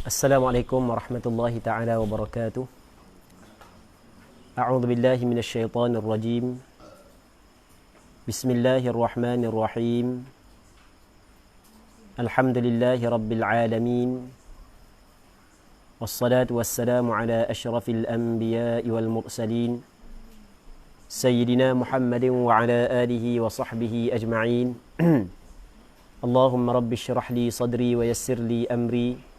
Assalamualaikum warahmatullahi ta'ala wabarakatuh. A'udzu billahi minasyaitonir rajim. Bismillahirrahmanirrahim. Alhamdulillahi rabbil alamin. Wassalatu wassalamu ala asyrafil anbiya'i wal mursalin. Sayyidina Muhammadin wa ala alihi wa sahbihi ajma'in. Allahumma rabbi syrah li sadri wa yassir li amri.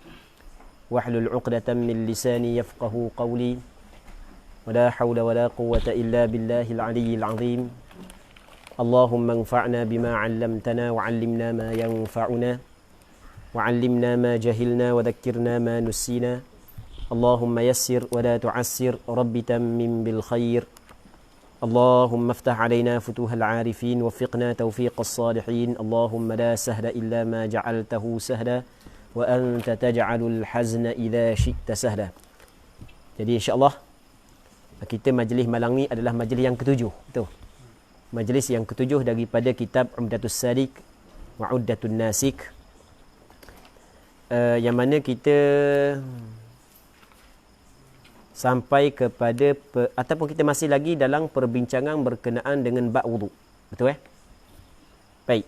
واحلل عقدة من لساني يفقه قولي ولا حول ولا قوة إلا بالله العلي العظيم اللهم انفعنا بما علمتنا وعلمنا ما ينفعنا وعلمنا ما جهلنا وذكرنا ما نسينا اللهم يسر ولا تعسر رب تمم بالخير اللهم افتح علينا فتوح العارفين وفقنا توفيق الصالحين اللهم لا سهل إلا ما جعلته سهلا wa anta taj'alul hazna idza syi'ta sahla. Jadi insya-Allah kita majlis malam ni adalah majlis yang ketujuh. Betul. Majlis yang ketujuh daripada kitab Umdatus Salik wa Uddatun Nasik. Yang mana kita sampai kepada ataupun kita masih lagi dalam perbincangan berkenaan dengan bab wudu. Betul Baik.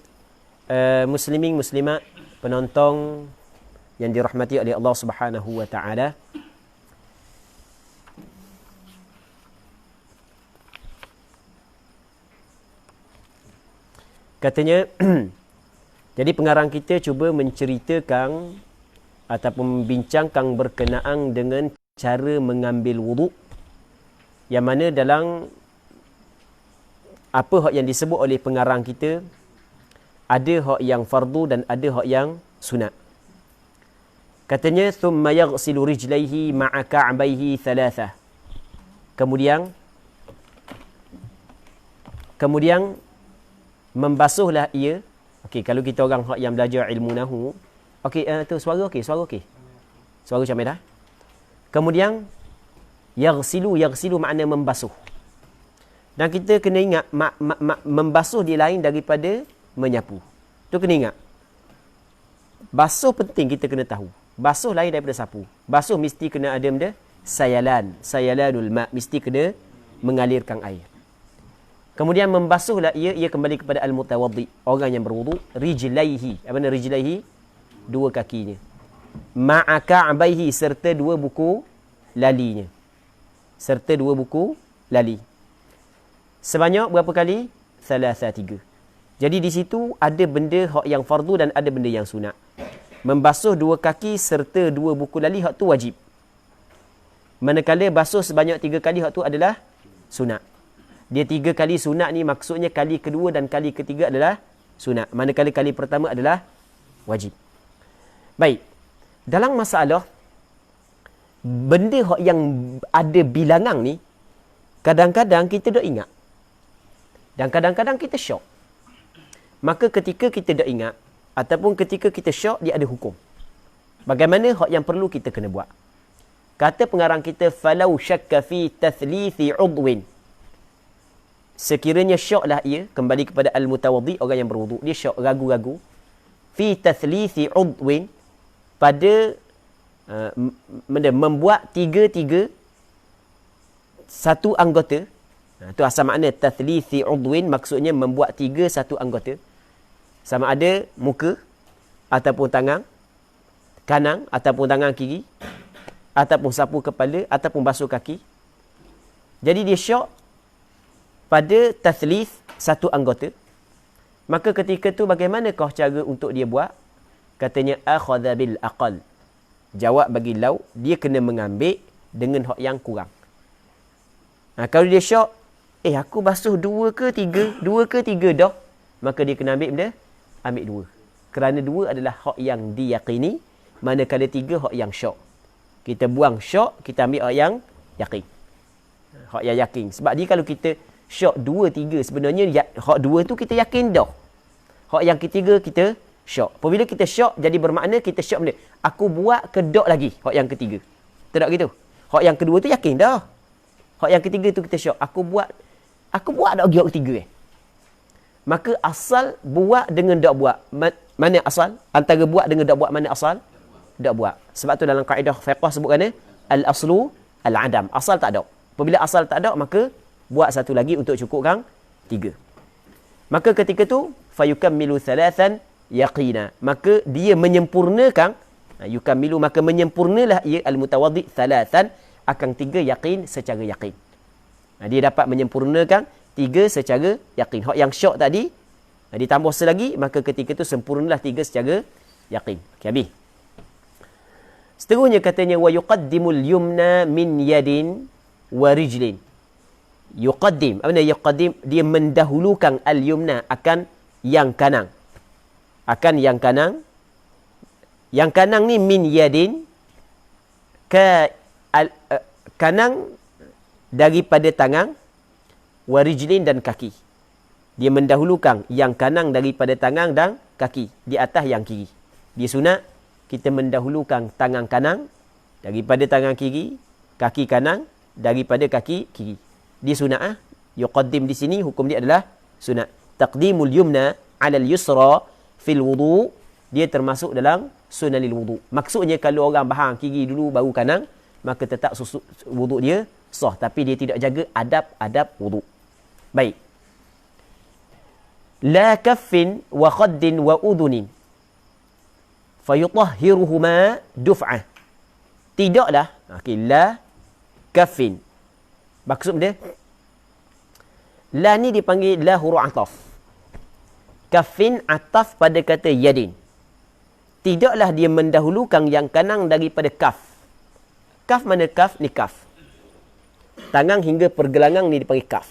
Muslimin muslimat penonton yang dirahmati oleh Allah Subhanahu wa taala. Katanya jadi pengarang kita cuba menceritakan ataupun membincangkan berkenaan dengan cara mengambil wuduk, yang mana dalam apa hak yang disebut oleh pengarang kita, ada hak yang fardu dan ada hak yang sunat. Katanya thumma yaghsilu rijlaihi ma'a ka'baihi thalathah. Kemudian membasuhlah ia. Okey, kalau kita orang yang belajar ilmu nahwu, okey, tu suara okey. Suara macam mana dah? Kemudian yaghsilu makna membasuh. Dan kita kena ingat membasuh dia lain daripada menyapu. Tu kena ingat. Basuh penting kita kena tahu. Basuh lain daripada sapu. Basuh mesti kena ada benda sayalanul ma', mesti kena mengalirkan air. Kemudian membasuhlah ia kembali kepada al-mutawaddi, orang yang berwudu. Rijlaihi, apa nama rijlaihi? Dua kakinya. Ma'a ka'baihi, serta dua buku lalinya. Sebanyak berapa kali? Tiga. Jadi di situ ada benda hak yang fardu dan ada benda yang sunat. Membasuh dua kaki serta dua buku lali, hak tu wajib. Manakala basuh sebanyak 3 kali, hak tu adalah sunat. Dia 3 kali sunat ni maksudnya kali kedua dan kali ketiga adalah sunat. Manakala kali pertama adalah wajib. Baik. Dalam masalah benda hak yang ada bilangan ni, kadang-kadang kita tak ingat. Dan kadang-kadang kita syok. Maka ketika kita tak ingat, ataupun ketika kita syok, dia ada hukum. Bagaimana hak yang perlu kita kena buat? Kata pengarang kita, falau syakka fi tathlithi udwin. Sekiranya syoklah ia, kembali kepada al-mutawaddi, orang yang berwudu, dia syok, ragu-ragu. Fi tathlithi udwin, pada membuat tiga satu anggota. Itu asal makna tathlithi udwin, maksudnya membuat 3 satu anggota. Sama ada muka, ataupun tangan kanan, ataupun tangan kiri, ataupun sapu kepala, ataupun basuh kaki. Jadi dia syok pada tathlith satu anggota. Maka ketika tu bagaimanakah cara untuk dia buat? Katanya akhadha bil aqal. Jawab bagi lau, dia kena mengambil dengan hak yang kurang. Kalau dia syok, aku basuh 2 ke 3 dah, maka dia kena ambil 2. Kerana 2 adalah hak yang diyakini, manakala 3 hak yang syok. Kita buang syok, kita ambil hak yang yakin. Hak yang yakin. Sebab dia kalau kita syok 2, 3, sebenarnya hak 2 tu kita yakin dah. Hak yang ketiga kita syok. Apabila kita syok, jadi bermakna kita syok benda. Aku buat kedok lagi hak yang ketiga. Tak gitu. Hak yang kedua tu yakin dah. Hak yang ketiga tu kita syok. Aku buat dah lagi hak ketiga. Maka asal buat dengan tak buat. Mana asal? Antara buat dengan tak buat, mana asal? dak buat. Sebab tu dalam kaedah fiqh sebut kan al-aslu al-adam. Asal tak ada. Apabila asal tak ada, maka buat satu lagi untuk cukupkan 3. Maka ketika tu fayukammilu thalathan yaqina. Maka dia menyempurnakan yukammilu, maka menyempurnalah ia al-mutawaddi thalathan akan 3 yaqin secara yaqin. Dia dapat menyempurnakan 3 secara yaqin. Hak yang syok tadi ditambah selagi, maka ketika tu sempurnalah 3 secara yaqin. Okey, habis. Seterusnya katanya wa yuqaddimul yumna min yadin wa rijlin. Yuqaddim, apa makna yuqaddim? Dia mendahulukan al-yumna akan yang kanan. Akan yang kanan. Yang kanan ni min yadin kanan daripada tangan, wa rijlin dan kaki. Dia mendahulukan yang kanan daripada tangan dan kaki di atas yang kiri. Dia sunat kita mendahulukan tangan kanan daripada tangan kiri, kaki kanan daripada kaki kiri. Dia sunat yuqaddim di sini hukum dia adalah sunat. Taqdimul yumna 'ala al-yusra fil wudu, dia termasuk dalam sunanil wudu. Maksudnya kalau orang bahang kiri dulu baru kanan, maka tetap wudu dia sah, tapi dia tidak jaga adab-adab wudu. Baik. La kaffin wa khaddin wa udhunin fayutahhiruhuma duf'ah. Tidaklah, okey, la kaffin. Maksud dia la ni dipanggil la huruf ataf. Kaffin ataf pada kata yadin. Tidaklah dia mendahulukan yang kanan daripada kaf. Kaf mana kaf? Ni kaf. Tangan hingga pergelangan ni dipanggil kaf.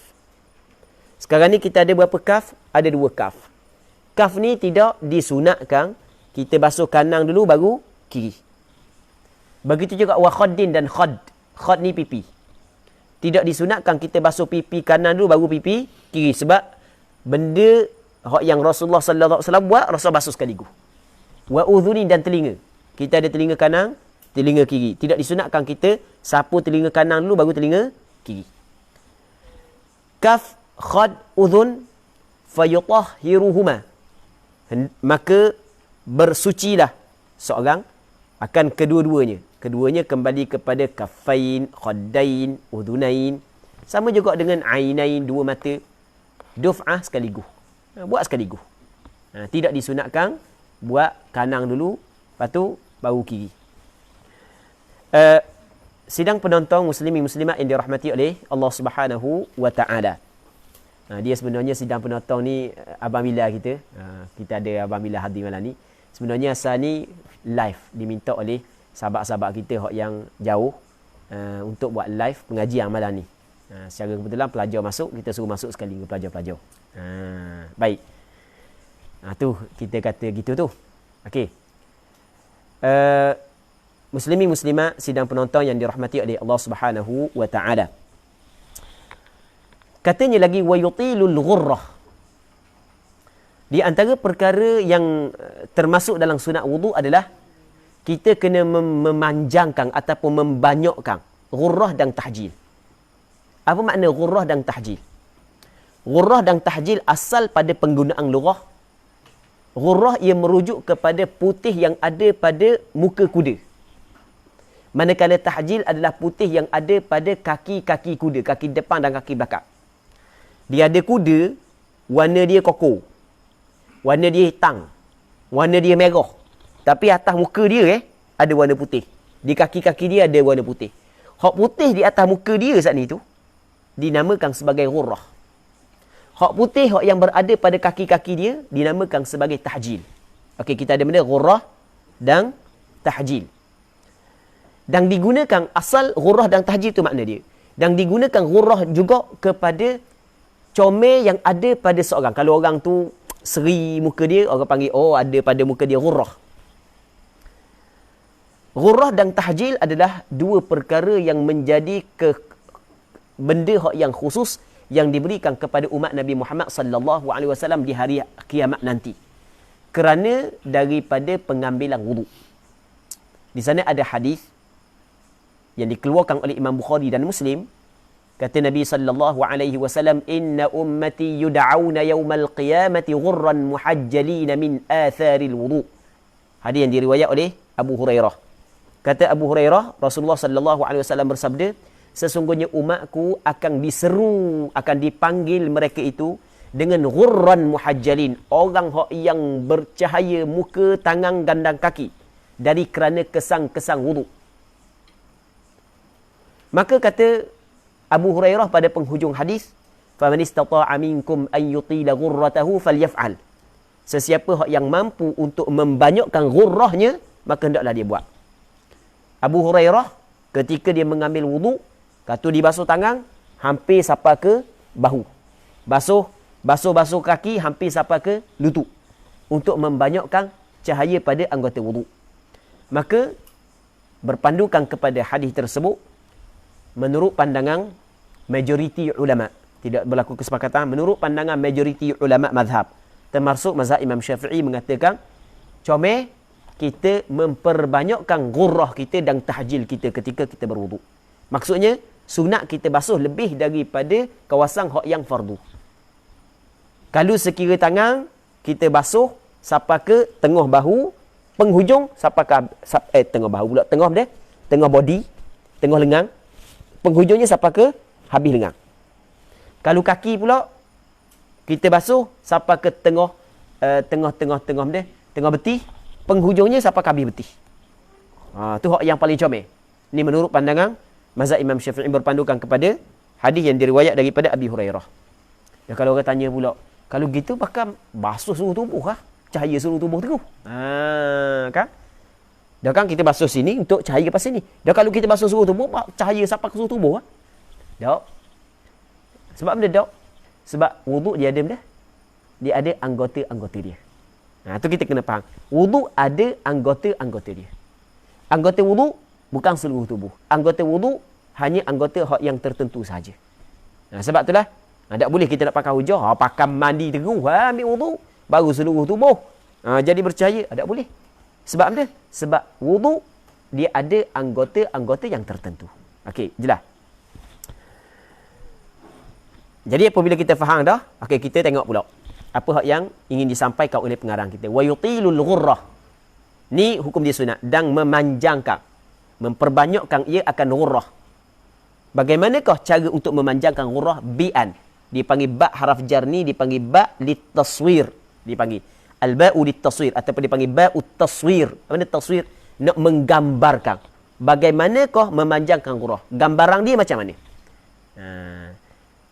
Sekarang ni kita ada berapa kaf? Ada 2 kaf. Kaf ni tidak disunatkan kita basuh kanan dulu baru kiri. Begitu juga wa khaddin dan khad. Khad ni pipi. Tidak disunatkan kita basuh pipi kanan dulu baru pipi kiri, sebab benda yang Rasulullah sallallahu alaihi wasallam buat, Rasul basuh sekaligus. Wa udhunin dan telinga. Kita ada telinga kanan, telinga kiri. Tidak disunatkan kita sapu telinga kanan dulu baru telinga kiri. Kaf, khad, udhun fayutahhiruhuma. Maka bersucilah seorang akan kedua-duanya. Keduanya kembali kepada kafain, khaddain, udhunain. Sama juga dengan ainain, 2 mata. Duf'ah sekaligus. Buat sekaligus. Tidak disunatkan buat kanan dulu, lepas tu baru kiri. Sidang penonton muslimin muslimat yang dirahmati oleh Allah Subhanahu wa taala. Dia sebenarnya sidang penonton ni Abang Mila kita. Kita ada Abang Mila hadir malam ni. Sebenarnya asal ni live diminta oleh sahabat-sahabat kita yang jauh untuk buat live pengajian malam ni. Secara kebetulan pelajar masuk, kita suruh masuk sekali ke pelajar-pelajar. Baik. Tu kita kata gitu tu. Okey. Muslimin muslimat sidang penonton yang dirahmati oleh Allah Subhanahu wa taala. Katanya lagi wa yutilul ghurrah. Di antara perkara yang termasuk dalam sunat wudu adalah kita kena memanjangkan ataupun membanyakkan ghurrah dan tahjil. Apa makna ghurrah dan tahjil? Ghurrah dan tahjil asal pada penggunaan lughah. Ghurrah ia merujuk kepada putih yang ada pada muka kuda. Manakala tahjil adalah putih yang ada pada kaki-kaki kuda, kaki depan dan kaki belakang. Dia ada kuda, warna dia koko. Warna dia hitam. Warna dia merah. Tapi atas muka dia ada warna putih. Di kaki-kaki dia ada warna putih. Hak putih di atas muka dia saat ni tu dinamakan sebagai ghurrah. Hak putih hak yang berada pada kaki-kaki dia dinamakan sebagai tahjil. Okey, kita ada benda ghurrah dan tahjil. Dan digunakan asal ghurrah dan tahjil tu makna dia. Dan digunakan ghurrah juga kepada comel yang ada pada seorang. Kalau orang tu seri muka dia, orang panggil ada pada muka dia ghurrah. Ghurrah dan tahjil adalah 2 perkara yang menjadi benda yang khusus yang diberikan kepada umat Nabi Muhammad sallallahu alaihi wasallam di hari kiamat nanti. Kerana daripada pengambilan wudu. Di sana ada hadis yang dikeluarkan oleh Imam Bukhari dan Muslim. Kata Nabi sallallahu alaihi wasallam, "Inna ummati yud'auna yaumal qiyamati ghurran muhajjalin min atharil wudu." Hadis yang diriwayat oleh Abu Hurairah. Kata Abu Hurairah, Rasulullah sallallahu alaihi wasallam bersabda, sesungguhnya umatku akan diseru, akan dipanggil mereka itu dengan ghurran muhajjalin, orang yang bercahaya muka, tangan, dan kaki dari kerana kesang-kesang wuduk. Maka kata Abu Hurairah pada penghujung hadis, faman istata'a minkum an yutila ghurratahu falyaf'al. Sesiapa yang mampu untuk membanyakkan ghurrahnya, maka hendaklah dia buat. Abu Hurairah ketika dia mengambil wuduk, kata dibasuh tangan hampir sampai ke bahu. Basuh kaki hampir sampai ke lutut untuk membanyakkan cahaya pada anggota wuduk. Maka berpandukan kepada hadis tersebut, menurut pandangan majoriti ulama, tidak berlaku kesepakatan, menurut pandangan majoriti ulama mazhab, termasuk mazhab Imam Syafi'i mengatakan comel kita memperbanyakkan ghurrah kita dan tahjil kita ketika kita berwuduk. Maksudnya sunat kita basuh lebih daripada kawasan hak yang fardu. Kalau sekira tangan kita basuh sampai ke tengah bahu, penghujung sampai ke tengah bahu pula, tengah body, tengah lengan, penghujungnya sampai ke habis lengan. Kalau kaki pula kita basuh sampai ke tengah betih, penghujungnya sampai ke habis betih. Tu hak yang paling comel. Ini menurut pandangan mazhab Imam Syafi'i berpandukan kepada hadis yang diriwayat daripada Abi Hurairah. Dan kalau orang tanya pula, kalau gitu bakal basuh seluruh tubuh kah? Cahaya seluruh tubuh tu. Kan? Dah kan kita basuh sini untuk cahaya ke sini. Dah kalau kita basuh seluruh tubuh, cahaya sampai ke seluruh tubuh ah. Dah. Sebab benda dah. Sebab wuduk dia ada benda. Dia ada anggota-anggota dia. Tu kita kena faham. Wuduk ada anggota-anggota dia. Anggota wuduk bukan seluruh tubuh. Anggota wuduk hanya anggota hak yang tertentu sahaja. Sebab itulah tak boleh kita nak pakai hujah, pakai mandi terus, ambil wuduk baru seluruh tubuh jadi bercahaya. Tak boleh. Sebab apa? Sebab wuduk dia ada anggota-anggota yang tertentu. Okey, jelas. Jadi apabila kita faham dah, okey, kita tengok pula apa hak yang ingin disampaikan oleh pengarang kita. Wa yutilul ghurrah. Ni hukum dia sunat dan memanjangkan, memperbanyakkan ia akan ghurrah. Bagaimanakah cara untuk memanjangkan ghurrah? Bi'an. Dipanggil ba haraf jar ni dipanggil ba litaswir. Dipanggil al-ba'u litaswir ataupun dipanggil ba'u taswir. Apa ni taswir? Nak menggambarkan. Bagaimanakah memanjangkan ghurrah? Gambaran dia macam mana?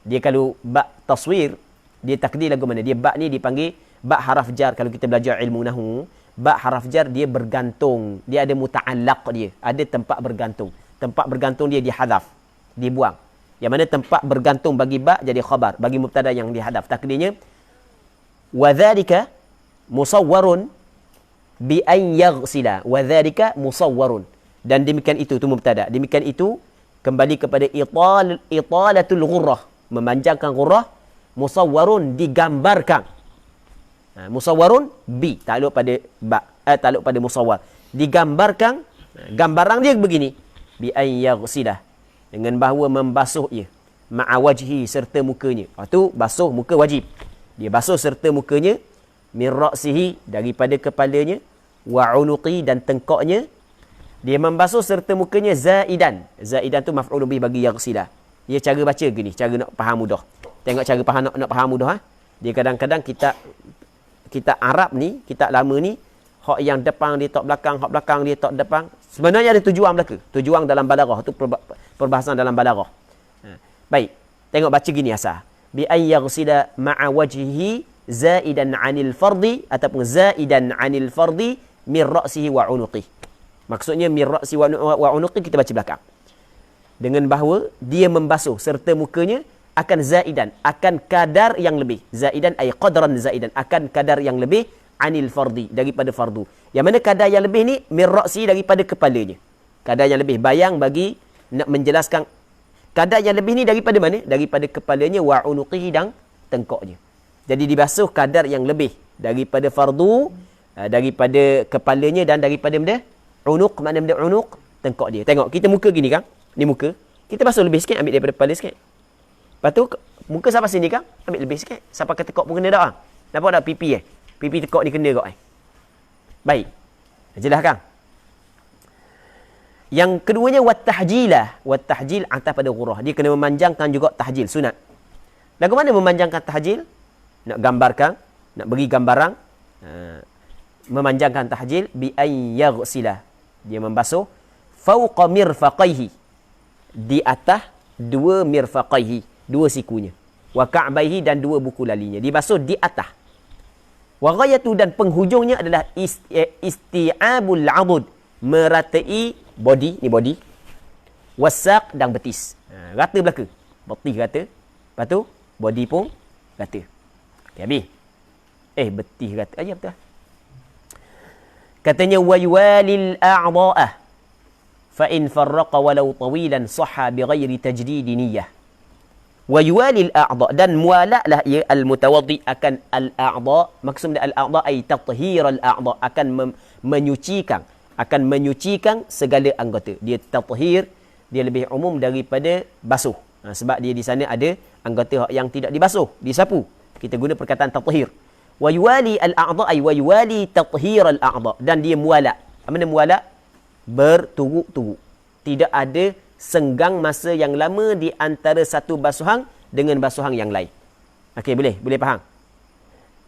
Dia kalau ba taswir, dia takdir lagu mana? Dia ba ni dipanggil ba haraf jar. Kalau kita belajar ilmu nahwu, ba haraf jar dia bergantung. Dia ada muta'allaq dia. Ada tempat bergantung. Tempat bergantung dia dihadaf, dibuang. Yang mana tempat bergantung bagi ba jadi khabar, bagi mubtada yang dihadaf. Takdirnya wa dzalika musawwarun bi an yaghsila. Wa dzalika musawwarun. Dan demikian itu mubtada. Demikian itu kembali kepada italatul ghurrah, memanjangkan ghurrah. Musawwarun digambarkan. Musawwarun bi takluk pada ba, takluk pada musawwar. Digambarkan, gambaran dia begini. Bi an yaghsila, dengan bahawa membasuh ia ma'a wajhi serta mukanya. Tu basuh muka wajib. Dia basuh serta mukanya, min ra'sihi daripada kepalanya, wa unuqi dan tengkoknya. Dia membasuh serta mukanya zaidan. Zaidan tu maf'ul bih bagi yaghsila. Dia cara baca gini, cara nak faham mudah. Tengok cara faham nak faham mudah. Dia kadang-kadang kita Arab ni, kita lama ni, hak yang depan dia tok belakang, hak belakang dia tok depan. Sebenarnya ada tujuan belaka. Tujuan dalam balaghah tu perbahasan dalam balaghah. Baik, tengok baca gini asal. Bi ay yaghsila ma'a wajhihi zaidan 'anil fardi ataupun zaidan 'anil fardi min ra'sihi wa 'unuqi. Maksudnya min ra'si wa 'unuqi kita baca belakang. Dengan bahawa dia membasuh serta mukanya akan zaidan, akan kadar yang lebih. Zaidan ay qadran zaidan, akan kadar yang lebih 'anil fardi, daripada fardu. Yang mana kadar yang lebih ni min ra'si, daripada kepalanya. Kadar yang lebih bayang bagi nak menjelaskan kadar yang lebih ni daripada mana? Daripada kepalanya wa unuqihi dan tengkoknya. Jadi dibasuh kadar yang lebih daripada fardu, daripada kepalanya dan daripada benda unuq. Mana benda unuq? Tengkok dia. Tengok kita muka gini kan? Ni muka. Kita basuh lebih sikit, ambil daripada kepala sikit. Lepas tu muka sampai sini kan? Ambil lebih sikit. Sampai ke tekok pun kena dah. Nampak tak pipi Pipi tekok ni kena kau. Baik. Jelas kan? Yang keduanya wat-tahjilah. Wat-tahjil atas pada ghurah. Dia kena memanjangkan juga tahjil, sunat. Lagu mana memanjangkan tahjil? Nak gambarkan, nak beri gambaran. Memanjangkan tahjil bi ay yaghsila. Dia membasuh fauqa mirfaqaihi. Di atas dua mirfaqaihi, dua sikunya. Wa ka'baihi dan dua buku lalinya. Dibasuh di atas. Wa ghayatu dan penghujungnya adalah isti'abul 'adud. Meratai body, ni body. Wasaq dan betis. Rata belaka. Betis rata. Lepas tu, body pun rata. Okay, habis. Betis rata. Ya, betul. Katanya, وَيُوَالِ الْأَعْضَاءَ فَإِنْ فَرَّقَ وَلَوْ طَوِيلًا صَحَّ بِغَيْرِ تَجْدِيدِ نِيَّةٍ. وَيُوَالِ الْأَعْضَاءَ dan mualaklah ia al-mutawaddi akan al-a'dha. Maksudnya al-a'dha ay tathhir al-a'dha, akan menyucikan segala anggota. Dia tathhir, dia lebih umum daripada basuh. Sebab dia di sana ada anggota yang tidak dibasuh, disapu. Kita guna perkataan tathhir. Wa yuwali al-a'dha ay wa yuwali tathhir al-a'dha, dan dia mualak. Apa makna mualak? Berturut-turut. Tidak ada senggang masa yang lama di antara satu basuhan dengan basuhan yang lain. Okey, boleh faham?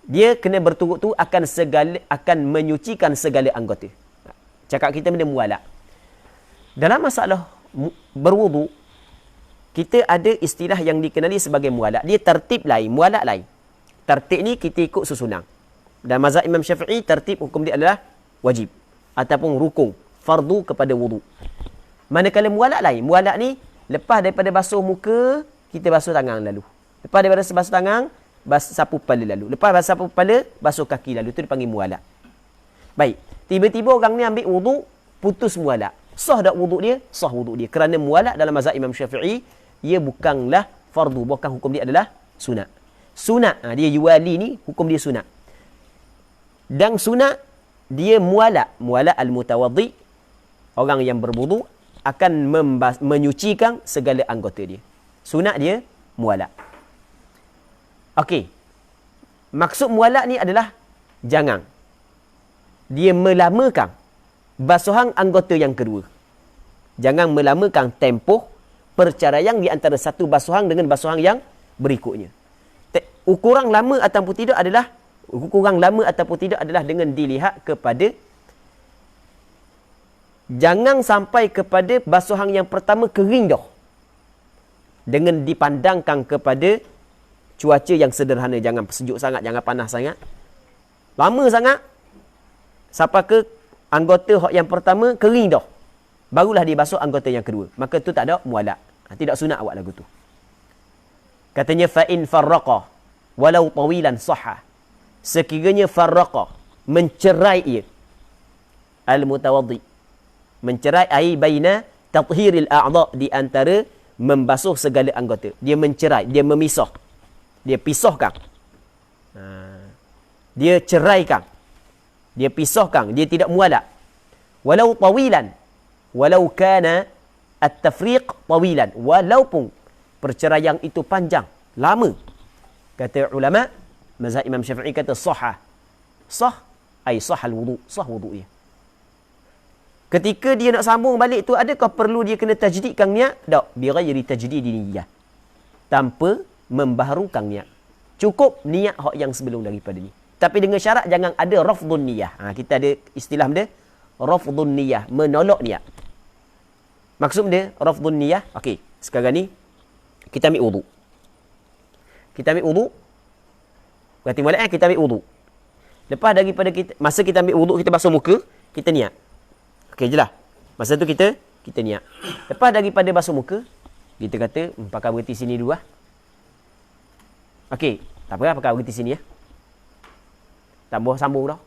Dia kena berturut-turut akan menyucikan segala anggota. Cakap kita benda mualak. Dalam masalah berwudu, kita ada istilah yang dikenali sebagai mualak. Dia tertib lain, mualak lain. Tertib ni kita ikut susunan. Dan mazhab Imam Syafi'i, tertib hukum dia adalah wajib ataupun rukun, fardu kepada wudu. Manakala mualak lain, mualak ni lepas daripada basuh muka, kita basuh tangan lalu. Lepas daripada basuh tangan, sapu kepala lalu. Lepas sapu kepala, basuh kaki lalu. Itu dipanggil mualak. Baik, tiba-tiba orang ni ambil wudu, putus mualak. Sah tak wudu dia? Sah wudu dia. Kerana mualak dalam mazhab Imam Syafi'i, ia bukanlah fardu, bukan hukum dia adalah sunat. Sunat, dia yuwali ni, hukum dia sunat. Dan sunat, dia mualak. Mualak al-mutawaddi, orang yang berwudu, akan menyucikan segala anggota dia. Sunat dia, mualak. Okey. Maksud mualak ni adalah, jangan. Dia melamakan basuhan anggota yang kedua. Jangan melamakan tempoh perceraian di antara satu basuhan dengan basuhan yang berikutnya. Ukuran lama ataupun tidak adalah dengan dilihat kepada, jangan sampai kepada basuhan yang pertama kering dah. Dengan dipandangkan kepada cuaca yang sederhana. Jangan sejuk sangat, jangan panas sangat. Lama sangat, sampai ke anggota yang pertama kering dah. Barulah dia basuh anggota yang kedua. Maka tu tak ada mualak. Tidak sunat awak lagu tu. Katanya, fa'in farraqa walau tawilan sahha. Sekiranya farraqa, mencerai ia. Al-mutawaddi. Mencerai ai baina tathhiril a'dha, di antara membasuh segala anggota. Dia mencerai, dia memisah. Dia pisahkan. Dia ceraikan. Dia pisahkan, dia tidak mualak. Walau tawilan, walau kana at-tafriq tawilan, walaupun perceraian itu panjang, lama. Kata ulama, mazhab Imam Syafi'i kata sahha. Sah ai sahal wudu, sah wudu dia. Ketika dia nak sambung balik tu, adakah perlu dia kena tajdidkan niat? Tak, bi ghairi tajdidi niyyah. Tanpa membaharukan niat. Cukup niat hak yang sebelum daripada ni. Tapi dengan syarat jangan ada rafdhun niyyah. Kita ada istilah dia rafdhun niyyah, menolak niat. Maksud dia rafdhun niyyah. Okey, sekarang ni kita ambil wudu. Kita ambil wudu. Berarti mulai kita ambil wudu. Lepas daripada masa kita ambil wudu, kita basuh muka, kita niat. Okey je lah. Masa tu kita niat. Lepas daripada basuh muka, kita kata, pakai berhenti sini dulu lah. Okey, tak apa, pakai berhenti sini ya. Tak boleh sambung dah.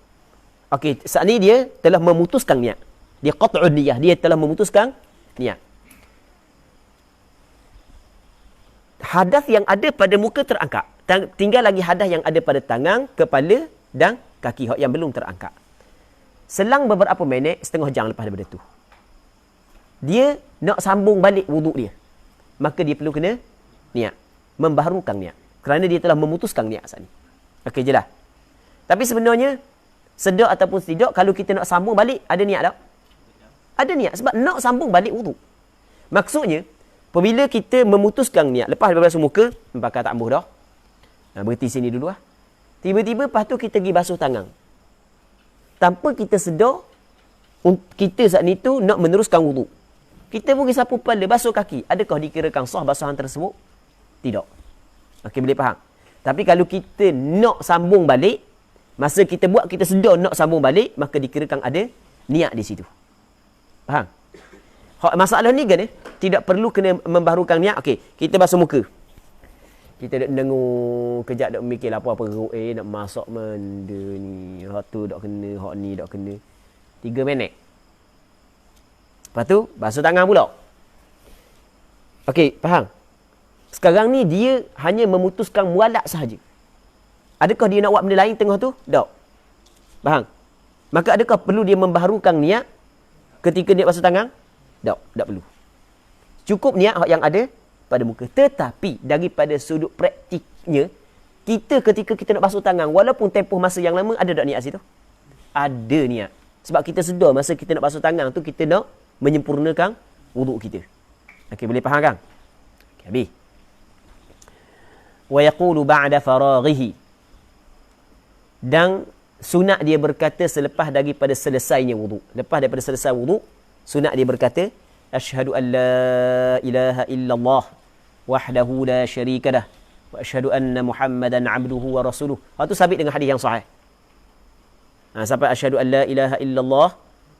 Okey, saat ni dia telah memutuskan niat. Dia qat'un niyah, dia telah memutuskan niat. Hadas yang ada pada muka terangkat. Tinggal lagi hadas yang ada pada tangan, kepala dan kaki yang belum terangkat. Selang beberapa minit, setengah jam lepas daripada tu, dia nak sambung balik wuduk dia. Maka dia perlu kena niat. Membaharukan niat. Kerana dia telah memutuskan niat saat ni. Okey je lah. Tapi sebenarnya, sedar ataupun tidak, kalau kita nak sambung balik, ada niat tak? Ada niat sebab nak sambung balik wudu. Maksudnya, apabila kita memutuskan niat, lepas basuh muka, pakai tak ambuh dah. Berhenti sini dulu lah. Tiba-tiba lepas tu kita pergi basuh tangan. Tanpa kita sedar, kita saat ni tu nak meneruskan wudu. Kita pergi sapu kepala, basuh kaki. Adakah dikirakan sah basuhan tersebut? Tidak. Okey, boleh faham? Tapi kalau kita nak sambung balik, masa kita buat, kita sedar nak sambung balik, maka dikirakan ada niat di situ. Faham? Masalah ni kan, tidak perlu kena membaharukan niat. Okey, kita basuh muka. Kita duk dengar, kejap duk mikir apa-apa perut, nak masak benda ni. Hak tu duk kena, hak ni duk kena. 3 minit. Lepas tu, basuh tangan pula. Okey, faham? Sekarang ni dia hanya memutuskan mualak sahaja. Adakah dia nak buat benda lain tengah tu? Tak. Faham? Maka adakah perlu dia membaharukan niat ketika dia basuh tangan? Tak perlu. Cukup niat yang ada pada muka. Tetapi daripada sudut praktiknya, kita ketika kita nak basuh tangan, walaupun tempoh masa yang lama, ada tak niat situ? Ada niat. Sebab kita sedar masa kita nak basuh tangan tu, kita nak menyempurnakan wuduk kita. Okey, boleh faham kan? Okay, habis. Wa yaqulu ba'da faraghihi. Dan sunat dia berkata selepas daripada selesainya wuduk. Lepas daripada selesai wuduk, sunat dia berkata, asyhadu an la ilaha illallah wahdahu la syarika lah wa asyhadu anna Muhammadan abduhu wa rasuluh. Itu sabit dengan hadis yang sahih. Sampai asyhadu an la ilaha illallah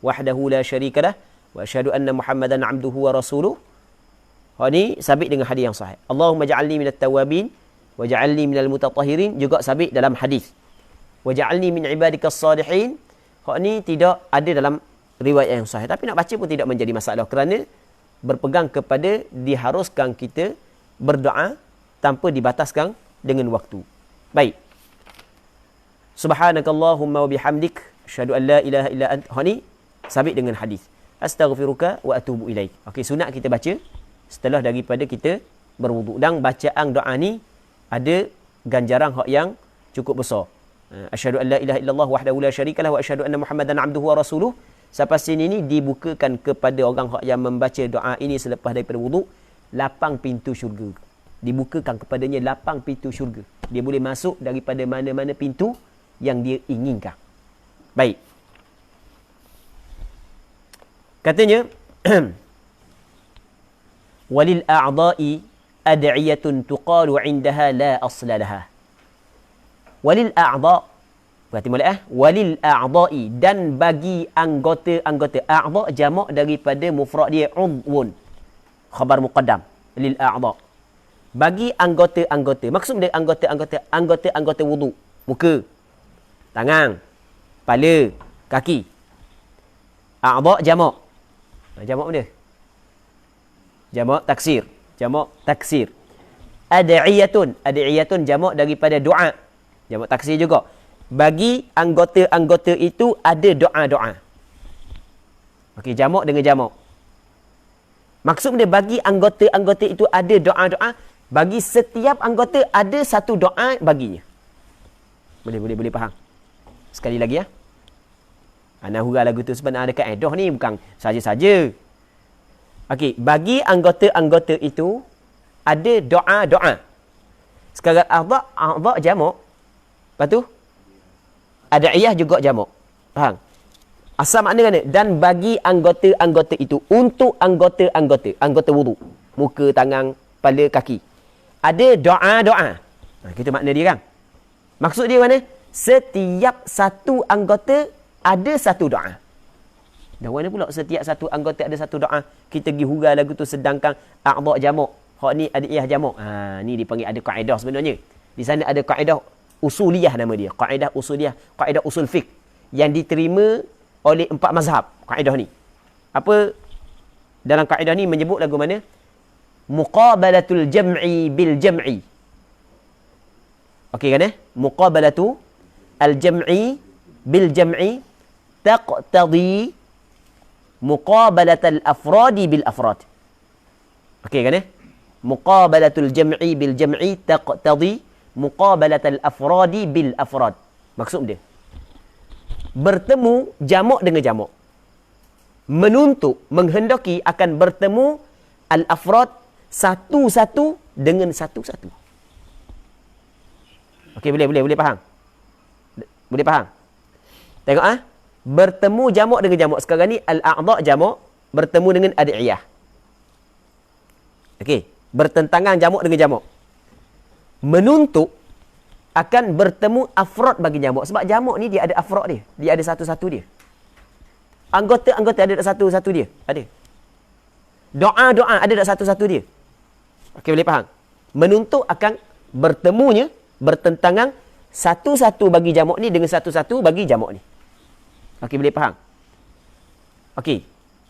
wahdahu la syarika lah wa asyhadu anna Muhammadan abduhu wa rasuluh. Ini sabit dengan hadis yang sahih. Allahumma ja'alni minat tawabin wa ja'alni minal mutatahhirin, juga sabit dalam hadis. Wa ja'alni min ibadikas salihin. Ini tidak ada dalam riwayat yang sahih. Tapi nak baca pun tidak menjadi masalah kerana berpegang kepada diharuskan kita berdoa tanpa dibataskan dengan waktu. Baik. Subhanakallahumma wa bihamdik asyhadu an la ilaha illa anta. Ini sabit dengan hadis. Astaghfiruka wa atubu ilaik. Okey, sunat kita baca setelah daripada kita berwuduk. Dan bacaan doa ni ada ganjaran hak yang cukup besar. Asyhadu an la ilaha illallah wahdahu la syarikalah wa asyhadu anna Muhammadan abduhu wa rasuluh. Sampai sini ni dibukakan kepada orang hak yang membaca doa ini selepas daripada wuduk 8 pintu syurga. Dibukakan kepadanya 8 pintu syurga. Dia boleh masuk daripada mana-mana pintu yang dia inginkan. Baik. Katanya walil a'dha'i ad'iyatun tuqalu 'indaha la asla laha. Walil a'dha', berarti mulai walil a'dha'i, dan bagi anggota-anggota. A'dha' jamak daripada mufrad dia udwun, khabar muqaddam. Lil a'dha', bagi anggota-anggota. Maksud dia anggota-anggota wuduk. Muka, tangan, kepala, kaki. A'dha' jamak. Jamak benda? Jamak taksir. Jamak taksir. Ad'iyatun jamak daripada doa. Jamak taksir juga. Bagi anggota-anggota itu ada doa-doa. Okey, jamak dengan jamak. Maksud dia bagi anggota-anggota itu ada doa-doa. Bagi setiap anggota ada satu doa baginya. Boleh faham? Sekali lagi ya. Ana hurah lagu tu sebab ada kaedah ni, bukan saja-saja. Okey, bagi anggota-anggota itu ada doa-doa. Sekarang a'dha' jamak. Lepas tu ad'iyah juga jamak. Faham? Asal makna kan? Dan bagi anggota-anggota itu, untuk anggota wuduk, muka, tangan, kepala, kaki, ada doa-doa. Kita makna dia kan? Maksud dia mana? Setiap satu anggota ada satu doa. Dan mana pula setiap satu anggota ada satu doa? Kita pergi hurah lagu tu, sedangkan a'dha' jamak, hak ni ad'iyah jamak. Ni dipanggil, ada kaedah sebenarnya. Di sana ada kaedah usuliyah nama dia. Kaedah usuliyah, kaedah usul fiqh yang diterima oleh 4 mazhab. Kaedah ni. Apa dalam kaedah ni menyebut lagu mana? Muqabalatul jam'i bil jam'i. Okey kan Muqabalatu al-jam'i bil jam'i taqtadi muqabalatal afradi bil afrad. Okey kan Muqabalatul jam'i bil jam'i taqtadi muqabalatal afradi bil afrad. Maksud dia bertemu jamak dengan jamak. menuntut, menghendaki akan bertemu al-afrad satu-satu dengan satu-satu. Okey, boleh faham? Boleh faham? Tengok bertemu jamak dengan jamak. Sekarang ni al-a'dha jamak bertemu dengan ad'iyah. Okey, bertentangan jamak dengan jamak. Menuntut akan bertemu afrad bagi jamak. Sebab jamak ni dia ada afrad dia. Dia ada satu-satu dia. Anggota-anggota ada tak satu-satu dia? Ada. Doa-doa ada tak satu-satu dia? Okey, boleh faham? Menuntut akan bertemunya, bertentangan satu-satu bagi jamak ni dengan satu-satu bagi jamak ni. Okey, boleh faham? Okey.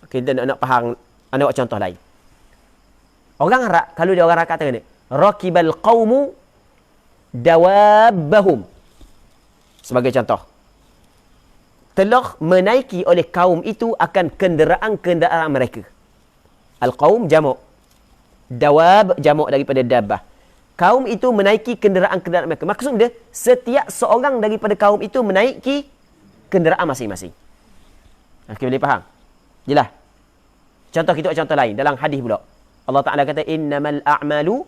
Okey, kita nak faham. Anda buat contoh lain. Orang Arab, kalau dia orang Arab kata ni, rakibal qaumu dawabbahum. Sebagai contoh. Telah menaiki oleh kaum itu akan kenderaan-kenderaan mereka. Al-qaum jamak. Dawab jamak daripada dabbah. Kaum itu menaiki kenderaan-kenderaan mereka. Maksud dia, setiap seorang daripada kaum itu menaiki kenderaan masing-masing. Okey, boleh faham? Jelas? Contoh kita buat contoh lain. Dalam hadis pula. Allah Ta'ala kata, innamal a'malu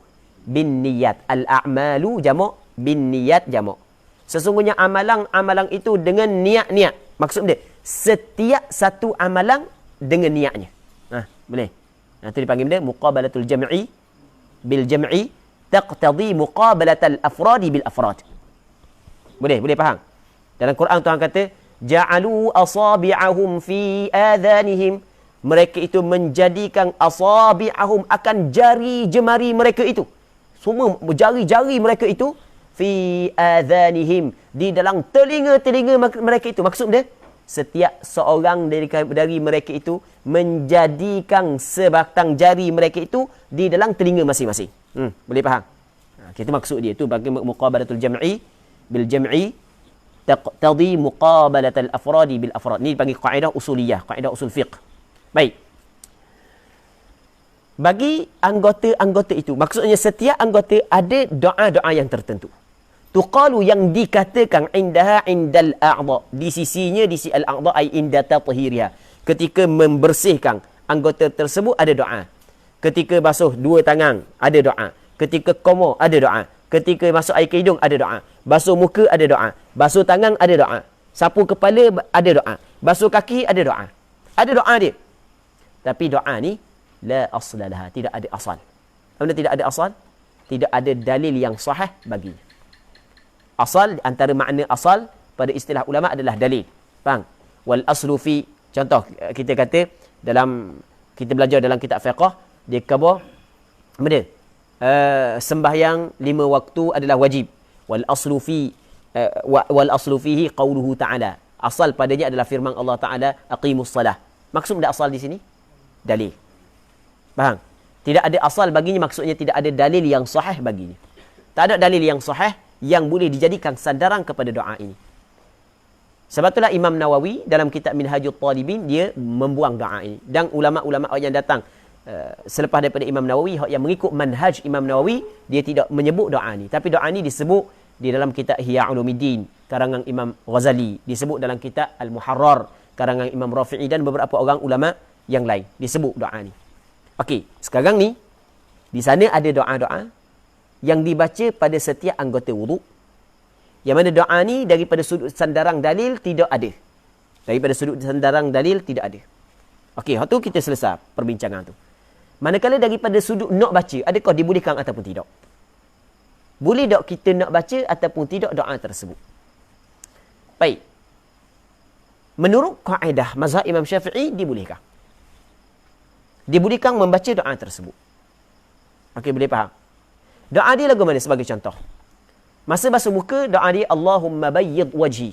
bin niyat. Al-a'malu jamak, bin niyat jamak. Sesungguhnya amalan itu dengan niat-niat. Maksud dia, setiap satu amalan dengan niatnya. Boleh. Itu dipanggil dia muqabalatul jam'i bil jam'i taqtadi muqabalatal afradi bil afrad. Boleh faham? Dalam Quran Tuhan kata, ja'alu asabi'ahum fi adhanihim. Mereka itu menjadikan asabi'ahum akan jari jemari mereka itu. Semua jari-jari mereka itu fi adhanihim, di dalam telinga-telinga mereka itu. Maksud dia, setiap seorang dari mereka itu menjadikan sebatang jari mereka itu di dalam telinga masing-masing. Boleh faham? Itu maksud dia. Itu bagi muqabalatul jam'i bil jam'i taqtadi muqabalatul afradi bil afrad. Ni dipanggil kaedah usuliyah, kaedah usul fiqh. Baik. Bagi anggota-anggota itu, maksudnya setiap anggota ada doa-doa yang tertentu. Tuqalu yang dikatakan indaha indal a'dha, di sisinya, di sisi al-a'dha ay inda tathhiriha. Ketika membersihkan anggota tersebut ada doa. Ketika basuh dua tangan ada doa. Ketika koma ada doa. Ketika masuk air ke hidung ada doa. Basuh muka ada doa. Basuh tangan ada doa. Sapu kepala ada doa. Basuh kaki ada doa. Ada doa dia. Tapi doa ni la asla laha, tidak ada asal. Apabila tidak ada asal, tidak ada dalil yang sahih baginya. Asal, antara makna asal pada istilah ulama adalah dalil. Faham? Wal aslu fi, contoh kita kata dalam, kita belajar dalam kitab fiqh, dia khabar apa dia? Sembahyang 5 waktu adalah wajib. Wal aslu fihi qauluhu ta'ala. Asal padanya adalah firman Allah Ta'ala, aqimus salah. Maksud ada asal di sini? Dalil. Faham? Tidak ada asal baginya, maksudnya tidak ada dalil yang sahih baginya. Tak ada dalil yang sahih yang boleh dijadikan sandaran kepada doa ini. Sebab itulah Imam Nawawi dalam kitab Minhajul Talibin, dia membuang doa ini. Dan ulama-ulama yang datang selepas daripada Imam Nawawi, yang mengikut manhaj Imam Nawawi, dia tidak menyebut doa ini. Tapi doa ini disebut di dalam kitab Ihya Ulumuddin karangan Imam Ghazali, disebut dalam kitab Al-Muharrar karangan Imam Rafi'i dan beberapa orang ulama yang lain disebut doa ni. Okey, sekarang ni di sana ada doa-doa yang dibaca pada setiap anggota wuduk, yang mana doa ni daripada sudut sandaran dalil tidak ada. Daripada sudut sandaran dalil tidak ada. Okey, hak tu kita selesai perbincangan tu. Manakala daripada sudut nak baca, adakah dibolehkan ataupun tidak? Boleh tak kita nak baca ataupun tidak doa tersebut? Baik. Menurut kaedah mazhab Imam Syafi'i, dibolehkan. Dibolehkan membaca doa tersebut. Okey, boleh faham? Doa dia lagu mana sebagai contoh? Masa basuh muka, doa dia Allahumma bayyid wajhi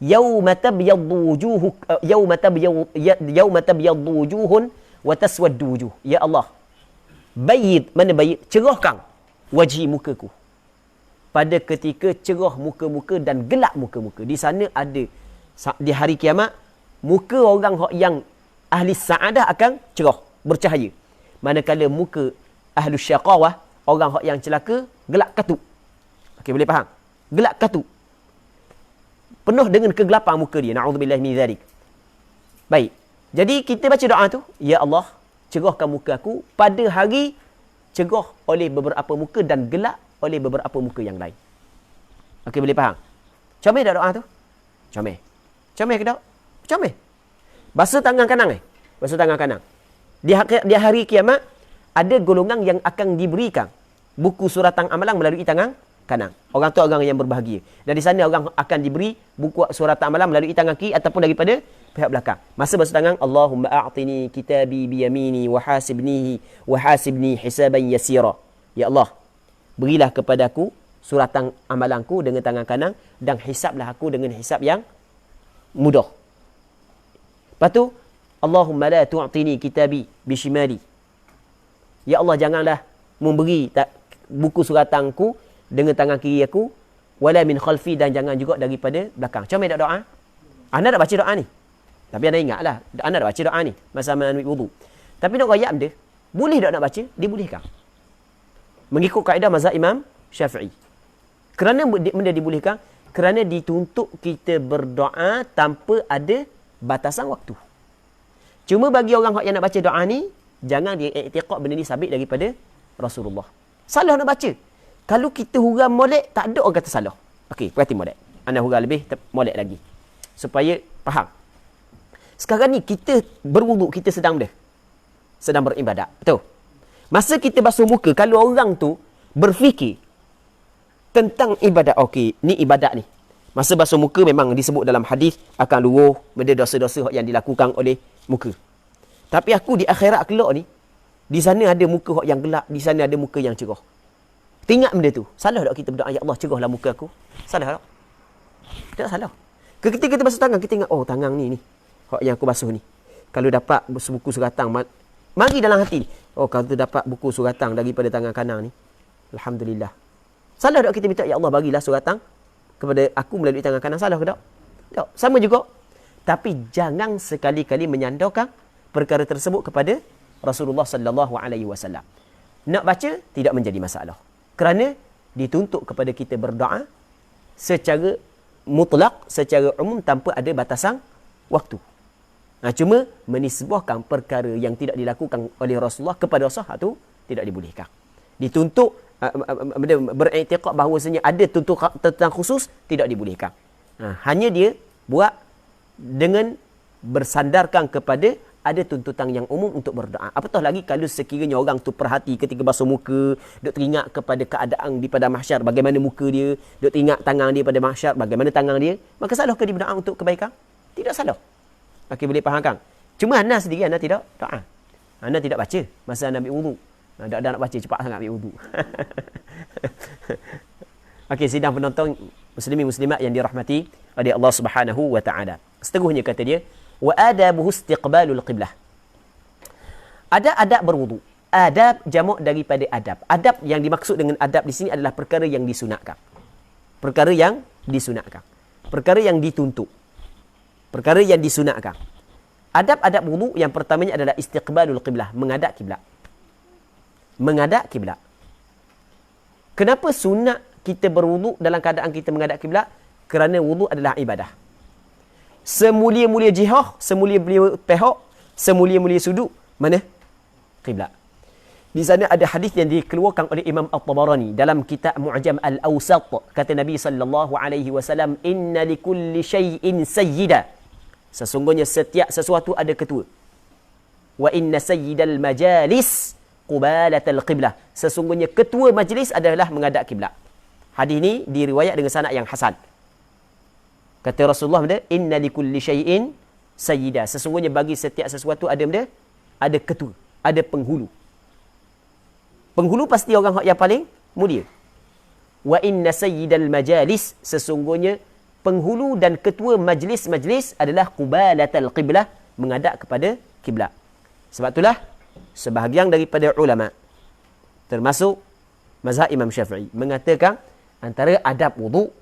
yawma tabyaddu wujuhuk yawma tabyaddu wujuhun wa taswaddu wujuh. Ya Allah, bayyid, mana bayyid? Cerahkan wajhi mukaku. Pada ketika cerah muka-muka dan gelap muka-muka. Di sana ada, di hari kiamat, muka orang yang ahli sa'adah akan cerah, bercahaya. Manakala muka ahli syaqawah, orang yang celaka, gelap katuk. Okey, boleh faham? Gelap katuk. Penuh dengan kegelapan muka dia. Na'udzubillah min dzalik. Baik. Jadi kita baca doa tu, ya Allah, cerahkan muka aku pada hari cerah oleh beberapa muka dan gelap oleh beberapa muka yang lain. Okey, boleh faham? Comel tak doa tu? Comel. Comel ke tak? Comel. Basuh tangan kanan Basuh tangan kanan. Di hari kiamat, ada golongan yang akan diberikan buku suratan amalan melalui tangan kanan. Orang tu orang yang berbahagia. Dan di sana orang akan diberi buku suratan amalan melalui tangan kiri ataupun daripada pihak belakang. Masa basuh tangan, Allahumma a'tini kitabi biyamini wa hasibni hisaban yasira. Ya Allah, berilah kepadaku suratan amalanku dengan tangan kanan dan hisablah aku dengan hisab yang mudah. Lepas tu, Allahumma la tu'tini kitabi bishimali. Ya Allah, janganlah memberi buku suratanku dengan tangan kiri aku, wala min khalfi, dan jangan juga daripada belakang. Macam mana tak doa? Anda dah baca doa ni. Tapi anda ingatlah, anda dah baca doa ni masa ambil wudu. Tapi nak rayap dia, boleh tak nak baca? Dibolehkan. Mengikut kaedah mazhab Imam Syafi'i. Kerana benda dibolehkan, kerana dituntut kita berdoa tanpa ada batasan waktu. Cuma bagi orang yang nak baca doa ni, jangan dia i'tiqad benda ni sabit daripada Rasulullah. Salah nak baca. Kalau kita huram molek, tak ada orang kata salah. Okey, perhati molek. Anda huram lebih, molek lagi. Supaya faham. Sekarang ni kita berwuduk, kita sedang beribadat. Betul? Masa kita basuh muka, kalau orang tu berfikir tentang ibadat, okey, ni ibadat ni. Masa basuh muka memang disebut dalam hadis akan luruh benda dosa-dosa yang dilakukan oleh muka. Tapi aku di akhirat kelak ni, di sana ada muka yang gelap, di sana ada muka yang cerah. Ingat benda tu. Salah tak kita berdoa, ya Allah, cerahlah muka aku? Salah tak? Tak salah. Ketika kita basuh tangan, kita ingat, oh, tangan ni yang aku basuh ni. Kalau dapat buku suratan, mari dalam hati. Oh, kalau tu dapat buku suratan daripada tangan kanan ni, alhamdulillah. Salah tak kita minta, ya Allah, bagilah suratan kepada aku melalui tangan kanan? Salah ke tak? Tak. Sama juga. Tapi jangan sekali-kali menyandarkan perkara tersebut kepada Rasulullah sallallahu alaihi wasallam. Nak baca tidak menjadi masalah. Kerana dituntut kepada kita berdoa secara mutlak, secara umum, tanpa ada batasan waktu. Cuma menisbahkan perkara yang tidak dilakukan oleh Rasulullah kepada Rasulullah tu tidak dibolehkan. Dituntut beriktikad bahawasanya ada tuntutan khusus, tidak dibolehkan. Hanya dia buat dengan bersandarkan kepada ada tuntutan yang umum untuk berdoa. Apatah lagi kalau sekiranya orang tu perhati ketika basuh muka, duk teringat kepada keadaan di pada mahsyar, bagaimana muka dia, duk teringat tangan dia pada mahsyar, bagaimana tangan dia, maka salahkah dia berdoa untuk kebaikan? Tidak salah. Okey, boleh fahamkan? Cuma anda sendiri, anda tidak doa. Anda tidak baca masa anda ambil wudu. Anda nak baca, cepat sangat ambil wudu. Okey, sidang penonton muslimin muslimat yang dirahmati oleh Allah Subhanahu wa taala. Seterusnya kata dia, wa adabuhu istiqbalul qiblah. Ada adab berwudu. Adab jamak daripada adab. Adab yang dimaksud dengan adab di sini adalah perkara yang disunatkan. Perkara yang disunatkan. Perkara yang dituntut. Perkara yang disunatkan. Adab-adab wudu yang pertamanya adalah istiqbalul qiblah, menghadap kiblat. Menghadap kiblat. Kenapa sunat kita berwudu dalam keadaan kita menghadap kiblat? Kerana wudu adalah ibadah. Semulia-mulia jihah, semulia-mulia pihak, semulia-mulia sudut, mana? Kiblat. Di sana ada hadis yang dikeluarkan oleh Imam At-Tabarani dalam kitab Mu'jam Al-Awsat. Kata Nabi sallallahu alaihi wasallam, "Inna likulli syai'in sayyida." Sesungguhnya setiap sesuatu ada ketua. Wa inna sayyidal majalis qubalatal qiblah. Sesungguhnya ketua majlis adalah menghadap kiblat. Hadis ini diriwayat dengan sanad yang hasan. Kata Rasulullah, inna likulli syai'in sayyida. Sesungguhnya bagi setiap sesuatu ada benda, ada ketua, ada penghulu. Penghulu pasti orang yang paling mulia. Wa inna sayyidal majalis. Sesungguhnya penghulu dan ketua majlis-majlis adalah qubalatal qiblah, menghadap kepada kiblat. Sebab itulah sebahagian daripada ulama termasuk mazhab Imam Syafi'i mengatakan antara adab wudu,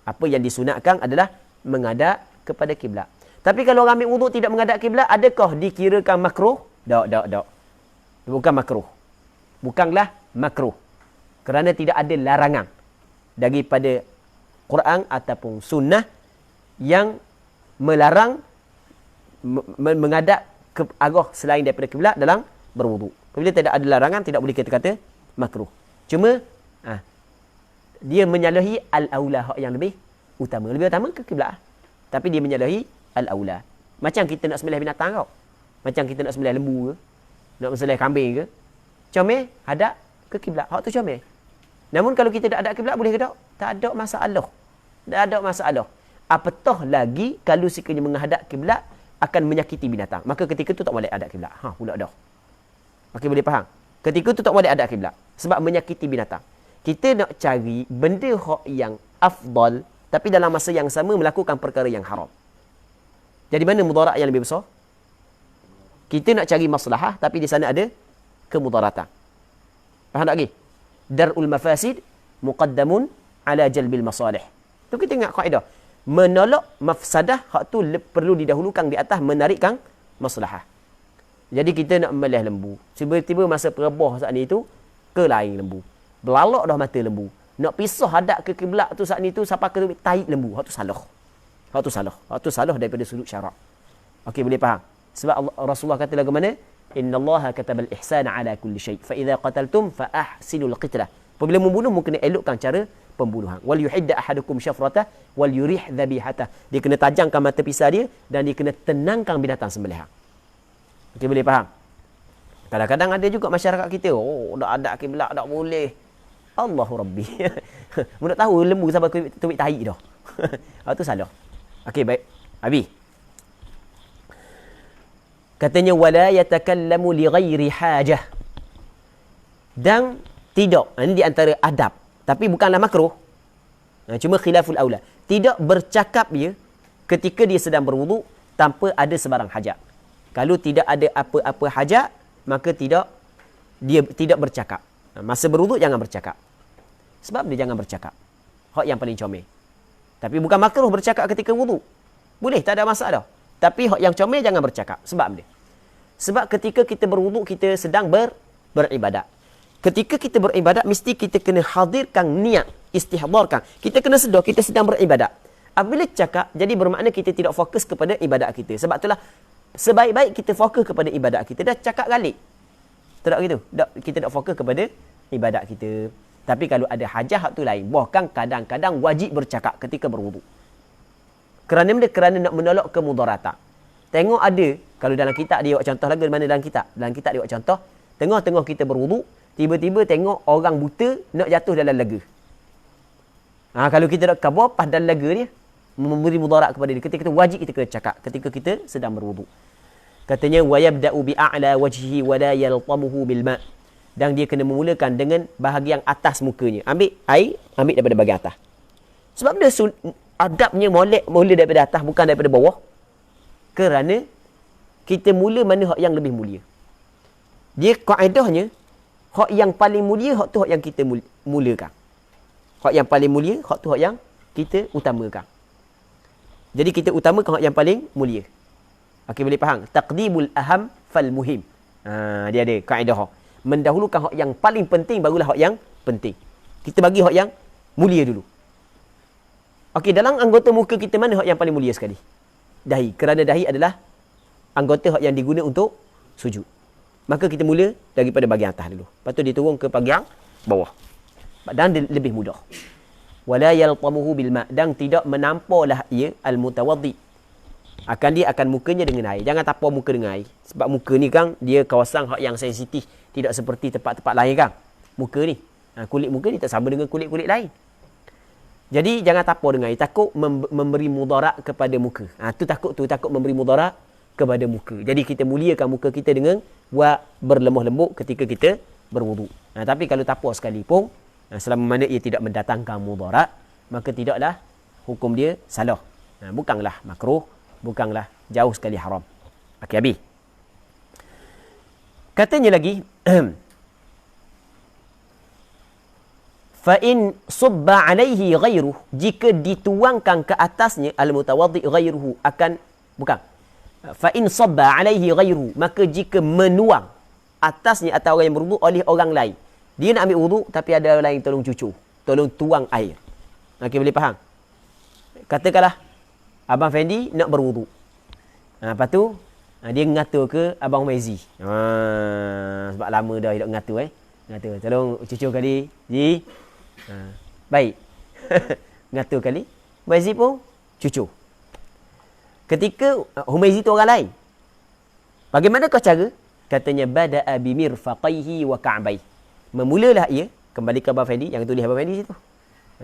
apa yang disunatkan adalah menghadap kepada kiblat. Tapi kalau orang ambil wudu tidak menghadap kiblat, adakah dikirakan makruh? Tak. Bukan makruh. Bukanlah makruh. Kerana tidak ada larangan daripada Quran ataupun sunnah yang melarang menghadap ke arah selain daripada kiblat dalam berwuduk. Apabila tidak ada larangan, tidak boleh kita kata makruh. Cuma dia menyalahi al-aula, hak yang lebih utama. Lebih utama ke kiblat. Tapi dia menyalahi al-aula. Macam kita nak sembelih binatang kau. Macam kita nak sembelih lembu ke, nak sembelih kambing ke, comel hadap ke kiblat. Hak tu comel. Namun kalau kita tak hadap kiblat, boleh ke tak? Tak ada masalah. Tak ada masalah. Apatah lagi kalau sekiranya menghadap kiblat akan menyakiti binatang. Maka ketika tu tak boleh hadap kiblat. Pula dah. Okey, boleh faham? Ketika tu tak boleh hadap kiblat sebab menyakiti binatang. Kita nak cari benda hak yang afdal tapi dalam masa yang sama melakukan perkara yang haram. Jadi mana mudarat yang lebih besar? Kita nak cari maslahah tapi di sana ada kemudaratan. Faham tak lagi? Dar'ul mafasid muqaddamun ala jalbil masalih. Tu kita ingat kaedah. Menolak mafsadah, hak tu perlu didahulukan di atas menarikkan maslahah. Jadi kita nak melih lembu. Tiba-tiba masa perebah saat ni tu, ke lain lembu. Belalak dah mata lembu. Nak pisah hadap ke kiblat tu saat ni tu, siapa ke tarik lembu. Hak tu salah. Hak tu salah. Hak tu salah daripada sudut syarak. Okey, boleh faham? Sebab Rasulullah kata lagu mana? Inna Allaha katabal ihsana ala kulli syai. Fa idza qataltum fa ahsinul qitlah. Apabila membunuh, mungkin elokkan cara pembunuhan. Wal yuhidda ahadukum syafratah wal yurih dhabihata. Dia kena tajamkan mata pisau dia dan dia kena tenangkan binatang sembelihan. Okey, boleh faham? Kadang-kadang ada juga masyarakat kita, dak ada kiblat tak boleh. Allahu Rabbi. Mu nak tahu lembu sampai tubik tahi dah. Itu salah. Okey, baik. Abi. Katanya wala yatakallamu li ghairi hajah. Dan tidak, ini di antara adab. Tapi bukanlah makruh. Cuma khilaful aula. Tidak bercakap dia ketika dia sedang berwuduk tanpa ada sebarang hajat. Kalau tidak ada apa-apa hajat, maka dia tidak bercakap. Masa berwuduk jangan bercakap. Sebab dia jangan bercakap. Hak yang paling comel. Tapi bukan makruh bercakap ketika wuduk. Boleh, tak ada masalah. Tapi hak yang comel jangan bercakap. Sebab dia. Sebab ketika kita berwuduk, kita sedang beribadat. Ketika kita beribadat, mesti kita kena hadirkan niat, istihdarkan. Kita kena sedar kita sedang beribadat. Apabila cakap, jadi bermakna kita tidak fokus kepada ibadat kita. Sebab itulah, sebaik-baik kita fokus kepada ibadat kita. Dah cakap galik. Tak gitu. Kita tak fokus kepada ibadat kita. Tapi kalau ada hajah, tu lain. Bahkan kadang-kadang wajib bercakap ketika berwuduk. Kerana nak menolak kemudaratan. Tengok ada, kalau dalam kitab dia buat contoh lagi, mana dalam kitab? Dalam kitab dia buat contoh, tengah-tengah kita berwuduk, tiba-tiba tengok orang buta nak jatuh dalam laga. Kalau kita nak kabur, pas dalam laga dia, memberi mudarat kepada dia. Ketika kita wajib kita kena cakap ketika kita sedang berwuduk. Katanya wayabda'u bi'a'la wajhihi wa la yaltamuhu bil ma'. Dan dia kena memulakan dengan bahagian atas mukanya. Ambil air, ambil daripada bahagian atas. Sebab dia adabnya mula daripada atas, bukan daripada bawah. Kerana kita mula mana hak yang lebih mulia. Dia kaedahnya hak yang paling mulia, hak tu hak yang kita mulakan. Hak yang paling mulia, hak tu hak yang kita utamakan. Jadi kita utamakan hak yang paling mulia. Okey, boleh faham? Taqdimul aham fal muhim. Dia ada kaedah. Mendahulukan hak yang paling penting, barulah hak yang penting. Kita bagi hak yang mulia dulu. Okey, dalam anggota muka kita mana hak yang paling mulia sekali? Dahi. Kerana dahi adalah anggota hak yang diguna untuk sujud. Maka kita mula daripada bahagian atas dulu. Lepas tu dia turun ke bahagian bawah. Dan lebih mudah. Wala yaltamuhu bil ma'. Dan tidak menampaklah ia al-mutawaddi. Dia akan mukanya dengan air. Jangan tapau muka dengan air. Sebab muka ni kan, dia kawasan hak yang sensitif. Tidak seperti tempat-tempat lain kan. Muka ni. Kulit muka ni tak sama dengan kulit-kulit lain. Jadi jangan tapau dengan air. Takut memberi mudarat kepada muka. Takut memberi mudarat kepada muka. Jadi kita muliakan muka kita dengan berlemah lembut ketika kita berwuduk. Tapi kalau tapau sekalipun, selama mana ia tidak mendatangkan mudarat, maka tidaklah hukum dia salah. Bukanlah makruh, bukanlah jauh sekali haram. Okey, habis. Katanya lagi, fa in subba alaihi ghairuhu, jika dituangkan ke atasnya al-mutawaddi ghairuhu fa in sabba alaihi ghairuhu, maka jika menuang atasnya atau orang yang berwuduk oleh orang lain. Dia nak ambil wuduk tapi ada orang lain tolong cucur, tolong tuang air. Okey, boleh faham? Katakanlah Abang Fendi nak berwuduk. Lepas tu Dia ngatur ke Abang Maizi. Sebab lama dah hidup ngatur Ngatur. Tolong cucu kali. Ji. Baik. Ngatur kali. Maizi pun cucu. Ketika Humaizi tu orang lain. Bagaimana kau cara? Katanya bada'a bimirfaqaihi wa ka'bai. Memulalah ia, kembali ke Abang Fendi, yang tulis Abang Fendi situ.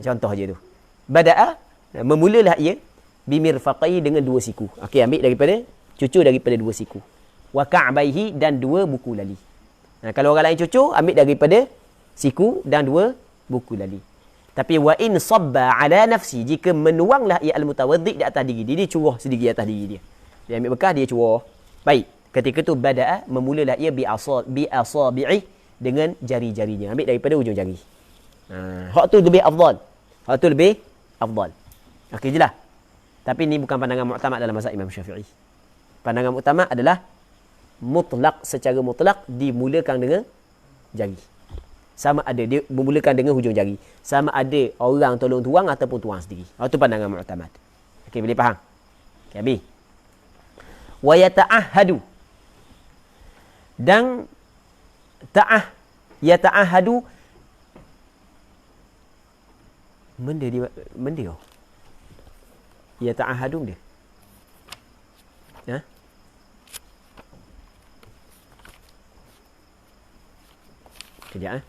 Contoh je tu. Bada'a, memulalah ia bimirfaqaihi dengan 2 siku. Okey, ambil daripada cucu daripada 2 siku. Wa ka'baihi dan 2 buku lali. Kalau orang lain cucu, ambil daripada siku dan 2 buku lali. Tapi wa in sabba ala nafsi, jika menuanglah ia al-mutawaddi di atas diri dia, dia curah sedikit atas diri dia. Dia ambil bekas, dia curah. Baik, ketika tu bada'a, memulalah ia bi asabi'i, dengan jari-jarinya. Ambil daripada ujung jari. Hak tu lebih afdal. Hak tu lebih afdal. Okey jelas. Tapi ni bukan pandangan mu'tamad dalam mazhab Imam Syafi'i. Pandangan mu'tamad adalah mutlak, secara mutlak dimulakan dengan jari. Sama ada dia memulakan dengan hujung jari. Sama ada orang tolong tuang ataupun tuang sendiri. Itu pandangan mu'tamad. Okey, boleh faham? Okey, habis. Wa yata'ahadu. Dan yata'ahadu benda oh. Yata'ahadu dia. Kejap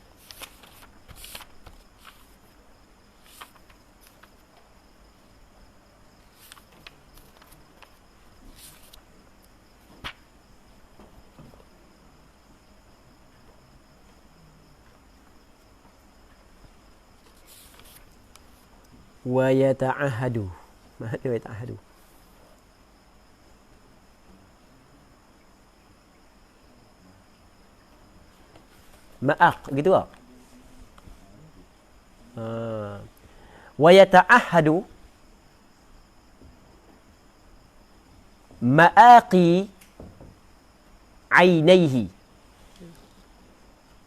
wa yata'ahadu. Mana wa yata'ahadu? Ma'aq gitu tak? Wa yata'ahadu ma'aqi ainaihi.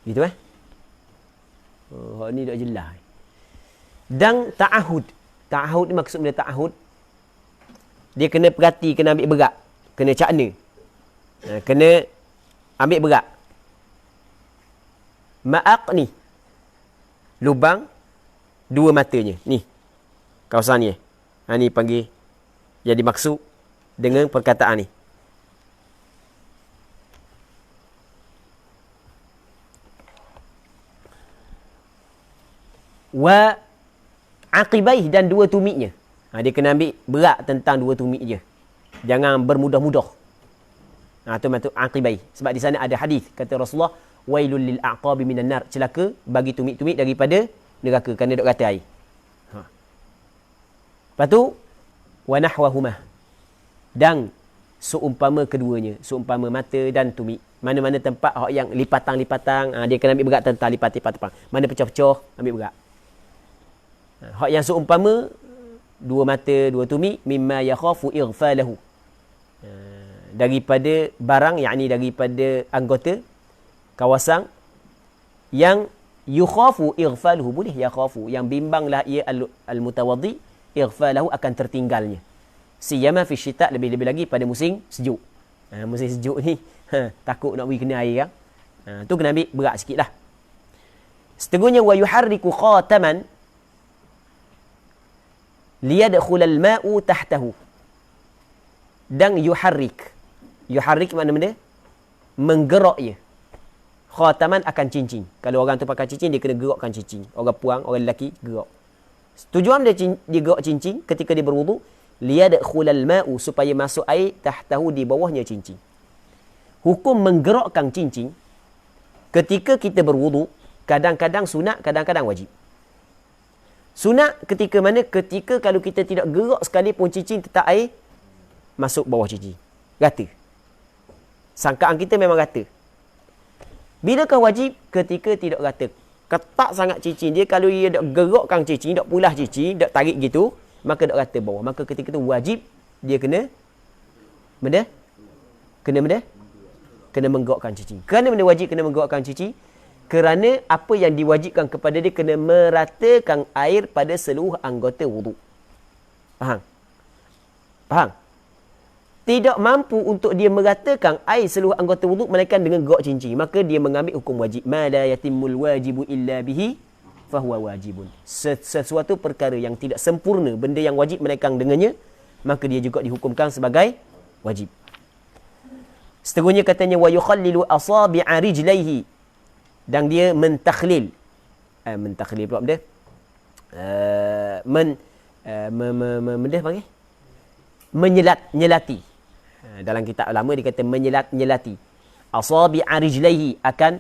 Gitu ni tak jelas. Dan ta'ahud. Ta'ahud ni maksud benda ta'ahud. Dia kena perhati, kena ambil berat. Kena cakna. Kena ambil berat. Ma'aq ni. Lubang 2 matanya. Ni. Kawasan ni. Ni panggil. Yang dimaksud dengan perkataan ni. Wa aqibaih, dan 2 tumiknya. Dia kena ambil berat tentang 2 tumik je. Jangan bermudah-mudah. Itu maksud aqibaih. Sebab di sana ada hadis kata Rasulullah, wailul lil aqabi minan nar, celaka bagi tumik-tumik daripada neraka kerana duk kata air. Lepas tu wa nahwahuma, dan seumpama keduanya, seumpama mata dan tumik. Mana-mana tempat yang lipatang-lipatang, dia kena ambil berat tentang lipat-lipat. Mana pecah-pecah, ambil berat. Hak yang seumpama 2 mata, 2 tumik, mimma yakhafu ighfalahu, daripada barang, yakni daripada anggota kawasan yang yukhafu ighfaluhu, boleh yakhafu, yang bimbanglah ia al-mutawaddi ighfalahu, akan tertinggalnya. Siyama fi syita, lebih-lebih lagi pada musim sejuk. Musim sejuk ni takut nak pergi kena air kan. Tu kena ambil berat sikitlah. Seterusnya wa yuharriku khataman liyadkhulal ma'u tahtahu. Dan yuharrik. Yuharrik mana benda? Menggerak ia. Khataman akan cincin. Kalau orang tu pakai cincin, dia kena gerakkan cincin. Orang puang, orang lelaki, gerak. Tujuan dia gerak cincin ketika dia berwudu, liyadkhulal ma'u, supaya masuk air tahtahu, di bawahnya cincin. Hukum menggerakkan cincin ketika kita berwudu, kadang-kadang sunat, kadang-kadang wajib. Sunat ketika mana? Ketika kalau kita tidak gerak sekalipun cincin, tetap air masuk bawah cincin. Rata. Sangkaan kita memang rata. Bilakah wajib? Ketika tidak rata. Ketak sangat cincin dia, kalau dia tak gerakkan cincin, tak pulah cincin, tak tarik gitu, maka tak rata bawah. Maka ketika itu wajib, dia kena kena menggerakkan cincin. Kerana benda wajib kena menggerakkan cincin? Kerana apa yang diwajibkan kepada dia, kena meratakan air pada seluruh anggota wudu. Faham? Faham? tidak mampu untuk dia meratakan air seluruh anggota wuduk melainkan dengan gok cincin, maka dia mengambil hukum wajib. Ma la yatimul wajibu illa bihi fahuwa wajibun. Sesuatu perkara yang tidak sempurna, benda yang wajib melainkan dengannya, maka dia juga dihukumkan sebagai wajib. Seterusnya katanya wa yukhallilu asabi'a rijlaihi, dan dia mentakhlil. Mentakhlil pula benda. Benda panggil? Nyelati. Dalam kitab lama dia kata nyelati. Asabi'a rijlaihi, akan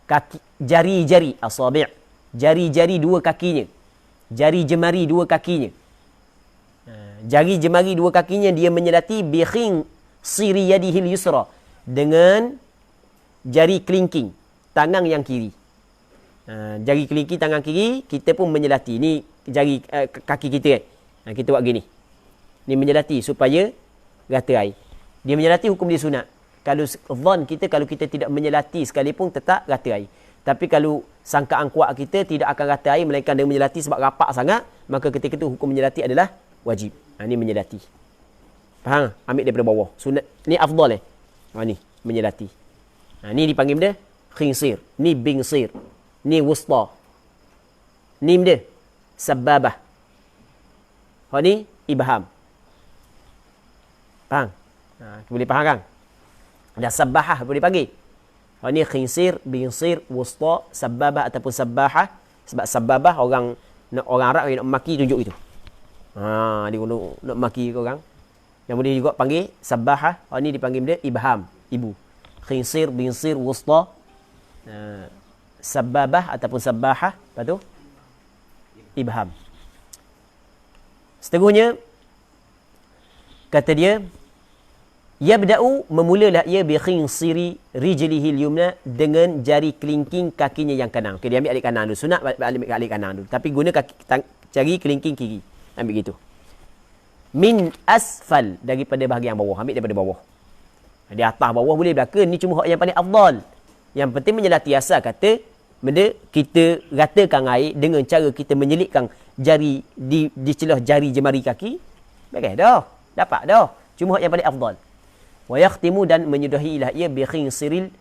kaki, jari-jari, asabi', jari-jari dua kakinya. Jari jemari dua kakinya. Jari jemari dua kakinya dia menyelati bi khinsiri yadihil yusra, dengan jari kelingking tangan yang kiri. Jari kelingking tangan kiri kita pun menyelati. Ni jari kaki kita kan. Kita buat gini. Ni menyelati supaya rata air. Dia menyelati hukum dia sunat. Kalau zon kita, kalau kita tidak menyelati sekalipun tetap rata air. Tapi kalau sangkaan kuat kita tidak akan rata air melainkan dia menyelati sebab rapat sangat, maka ketika itu hukum menyelati adalah wajib. Ni menyelati. Faham? Ambil daripada bawah. Sunat ni afdal ni menyelati. Ni dipanggil benda khinsir. Ni bingsir. Ni wusta. Ni benda sababah. Ni ibham. Faham? Boleh faham kan? Dah sabahah boleh panggil. Ni khinsir, bingsir, wusta, sababah ataupun sabahah. Sebab sababah orang Arab yang nak maki tunjuk itu. Dia nak maki orang. Yang boleh juga panggil sabahah. Ni dipanggil benda ibham, ibu. Khinsir, bingsir, wusta, sababah ataupun sabahah. Lepas tu ibham. Seterusnya kata dia, yabda'u, memulalah ia bi khinsiri rijlihil yumna, dengan jari kelingking kakinya yang kanan. Okey, dia ambil alik kanan dulu. Sunat ambil alik kanan dulu. Tapi guna jari kelingking kiri. Ambil gitu. Min asfal, daripada bahagian bawah. Ambil daripada bawah. Di atas bawah boleh belaka. Ni cuma hak yang paling afdal. Yang penting menyelati asal kata benda kita ratakan air dengan cara kita menyelitkan jari di celah jari jemari kaki. Baik dah. Dapat dah. Cuma hak yang paling afdal. Wa yakhtimu, dan menyudahilah ia bi khinsiril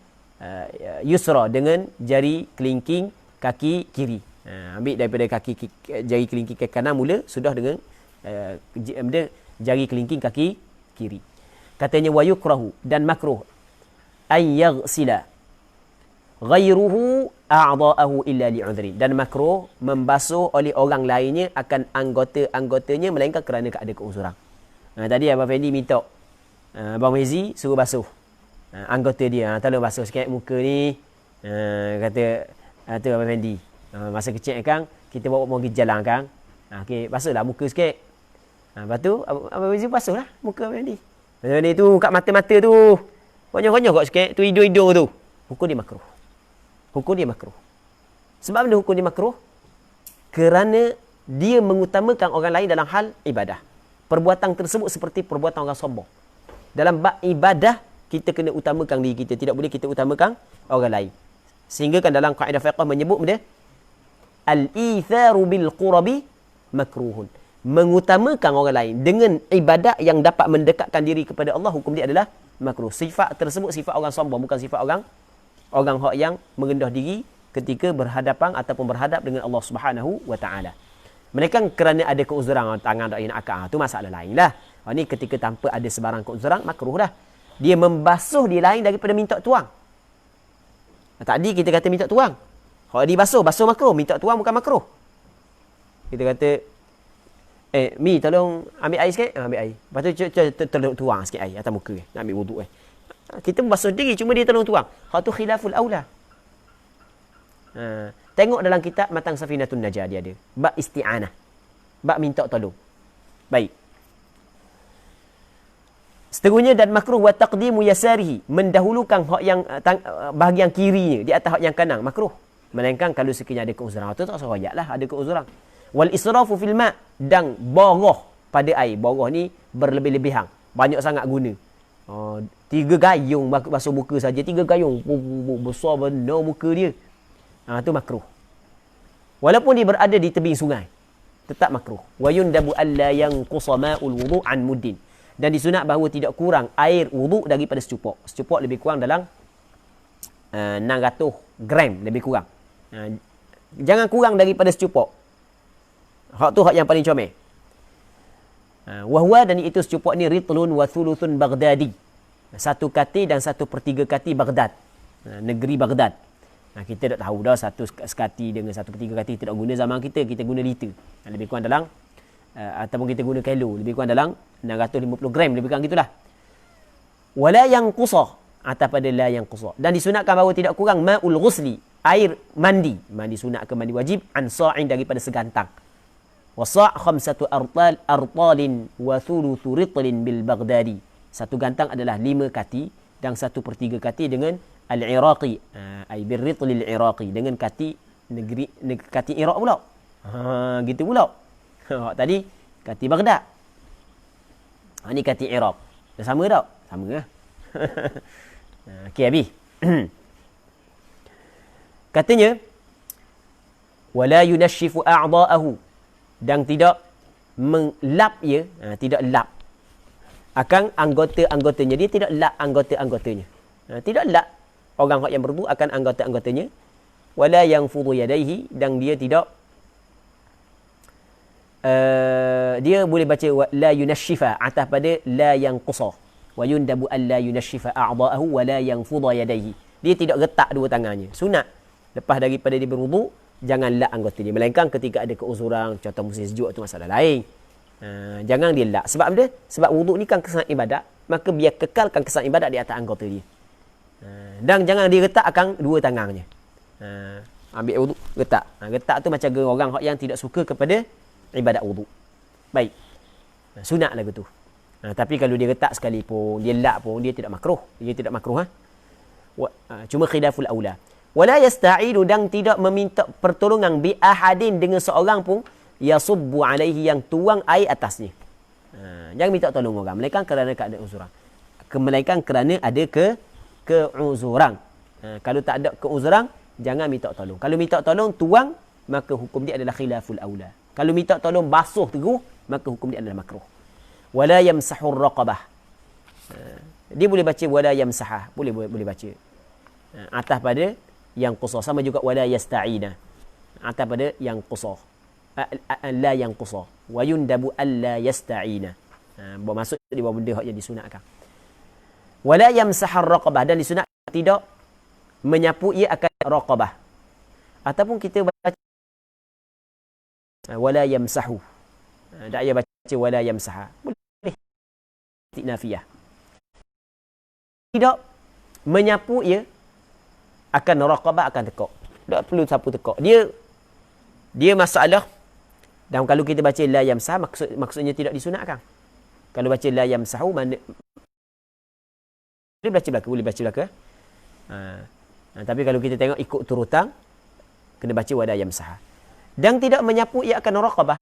yusra, dengan jari kelingking kaki kiri. Ambil daripada jari kelingking kaki kanan mula, sudah dengan jari kelingking kaki kiri. Katanya wa yukrahu, dan makruh ay yaghsila ghairuhu a'dha'ahu illa li'udhrin, dan makruh membasuh oleh orang lainnya akan anggota-anggotanya melainkan kerana ada keuzuran. Tadi Abang Fendi minta Abang Mezi suruh basuh anggota dia. Tolong basuh sikit muka ni. Kata tu Abang Fendi. Masa kecil kan kita bawa pergi jalan kan. Okey, basuhlah muka sikit. Lepas tu Abang Mezi basuhlah muka Abang Fendi. Abang Fendi tu kat mata-mata tu. Konyol-konyol kot sikit. Tu hidung-hidung tu. Hukum dia makruh. Hukum dia makruh. Sebab mana hukum dia makruh? Kerana dia mengutamakan orang lain dalam hal ibadah. Perbuatan tersebut seperti perbuatan orang sombong. Dalam bab ibadah, kita kena utamakan diri kita. Tidak boleh kita utamakan orang lain. Sehingga kan dalam kaedah fiqh menyebut benda al-itharu bil qurabi makruhun. Mengutamakan orang lain dengan ibadat yang dapat mendekatkan diri kepada Allah, hukum dia adalah makruh. Sifat tersebut sifat orang sombong, bukan sifat orang hak yang merendah diri ketika berhadapan ataupun berhadap dengan Allah Subhanahu wa taala. Mereka kerana ada keuzuran tangan tak nak akak, tu masalah lain lah. Ni ketika tanpa ada sebarang keuzuran, makruh dah. Dia membasuh dia lain daripada minta tuang. Tadi kita kata minta tuang. Kalau dibasuh, basuh makruh. Minta tuang bukan makruh. Kita kata, Mi tolong ambil air sikit. Ambil air. Lepas tu tolong tuang sikit air atas muka. Nak ambil wuduk. Kita membasuh diri, cuma dia tolong tuang. Hal tu khilaful aula. Tengok dalam kitab Matang Safinatun Najah dia ada. Bab isti'anah. Bab minta tolong. Baik. Seterusnya dan makruh wa taqdimu yasarihi, mendahulukan hak yang bahagian kirinya di atas hak yang kanan, makruh. Melainkan kalau sekiranya ada keuzuran, itu tak seroyaklah ada keuzuran. Wal israfu fil ma', dan boroh pada air. Boroh ni berlebih-lebihan. Banyak sangat guna. 3 gayung basuh muka saja, 3 gayung besar benar muka dia. Itu makruh. Walaupun dia berada di tebing sungai, tetap makruh. Wa yundabu alla yanqusa ma'ul wudu' an muddin. Dan disunat bahawa tidak kurang air wuduk daripada secupok. Secupok lebih kurang dalam 600 gram lebih kurang. Jangan kurang daripada secupok. Hak tu hak yang paling comel. Wahwa, dan itu secupok ni ritlun wa thuluthun Baghdadi. 1 kati dan 1/3 kati Baghdad. Negeri Baghdad. Kita tak tahu dah 1 sekati dengan 1/3 kati tidak guna zaman kita. Kita guna liter. Lebih kurang dalam ataupun kita guna kilo. Lebih kurang dalam 650 gram. Lebih kurang gitulah. Wala yang qusah. Atas pada la yang qusah. Dan disunatkan bahawa tidak kurang ma'ul ghusli. Air mandi. Mandi sunat ke mandi wajib. An sa'in daripada segantang. Wa sa' khamsatu artalin wa thuluthu ritlin bil Baghdadi. 1 gantang adalah 5 kati. Dan 1/3 kati dengan al-Iraqi. Ay birritlil Iraqi. Dengan kati negeri kati Iraq pula. Gitu pula. Tadi kati Baghdad. Ni kati Iraq. Dah sama tak? Sama lah. Okey, habis. Katanya, wala yunashifu a'dha'ahu, dan tidak melap ia, tidak lap akan anggota-anggotanya. Dia tidak lap anggota-anggotanya. Tidak lap orang yang berwudu akan anggota-anggotanya. Wala yanfudhu yadayhi, dan dia tidak dia boleh baca la yunashifa atas pada la yanqusa. Wa yundabu alla yunashifa a'dha'ahu wa la yanfudha yadayhi. Dia tidak getak dua tangannya. Sunat lepas daripada dia berwuduk, jangan lap anggota dia. Melainkan ketika ada keuzuran, contoh musim sejuk, itu masalah lain. Jangan dia lap. Sebab apa? Sebab wuduk ni kan kesan ibadat, maka biar kekalkan kesan ibadat di atas anggota dia. Dan jangan dia getakkan dua tangannya. Ambil wuduk, getak. Getak tu macam orang yang tidak suka kepada ibadat wuduk. Baik. Sunat lagu tu. Tapi kalau dia getak sekalipun, dia lap pun, dia tidak makruh. Dia tidak makruh. Cuma khilaful aula. Wala yasta'idu, dan tidak meminta pertolongan bi ahadin dengan seorang pun yasubbu alaihi, yang tuang air atasnya. Jangan minta tolong orang. Melainkan kerana keadaan uzuran. Melainkan kerana ada keuzuran. Kalau tak ada keuzuran, jangan minta tolong. Kalau minta tolong tuang, maka hukum dia adalah khilaful aula. Kalau minta tolong basuh teguh, maka hukum dia adalah makruh. Wala yamsahur raqabah. Dia boleh baca wala yamsahah. Boleh baca. Atas pada yang qusah. Sama juga wala yasta'ina. Atas pada yang qusah. La yang qusah. Wa yundabu alla yasta'ina. Bermaksud di bawah benda yang disunatkan. Wala yamsahur raqabah. Dan disunat tidak menyapu ia akan raqabah. Ataupun kita baca wala yamsahu. Tak payah baca wala yamsaha. Boleh. Nafiyah. Tidak menyapu ia akan raqabah, akan tekak. Tak perlu sapu tekak. Dia masalah. Dan kalau kita baca la yamsah, maksudnya tidak disunatkan. Kalau baca la yamsahu, mana boleh baca belaka. Tapi kalau kita tengok ikut turutan, kena baca wala yamsah. Dan tidak menyapu ia akan raqabah.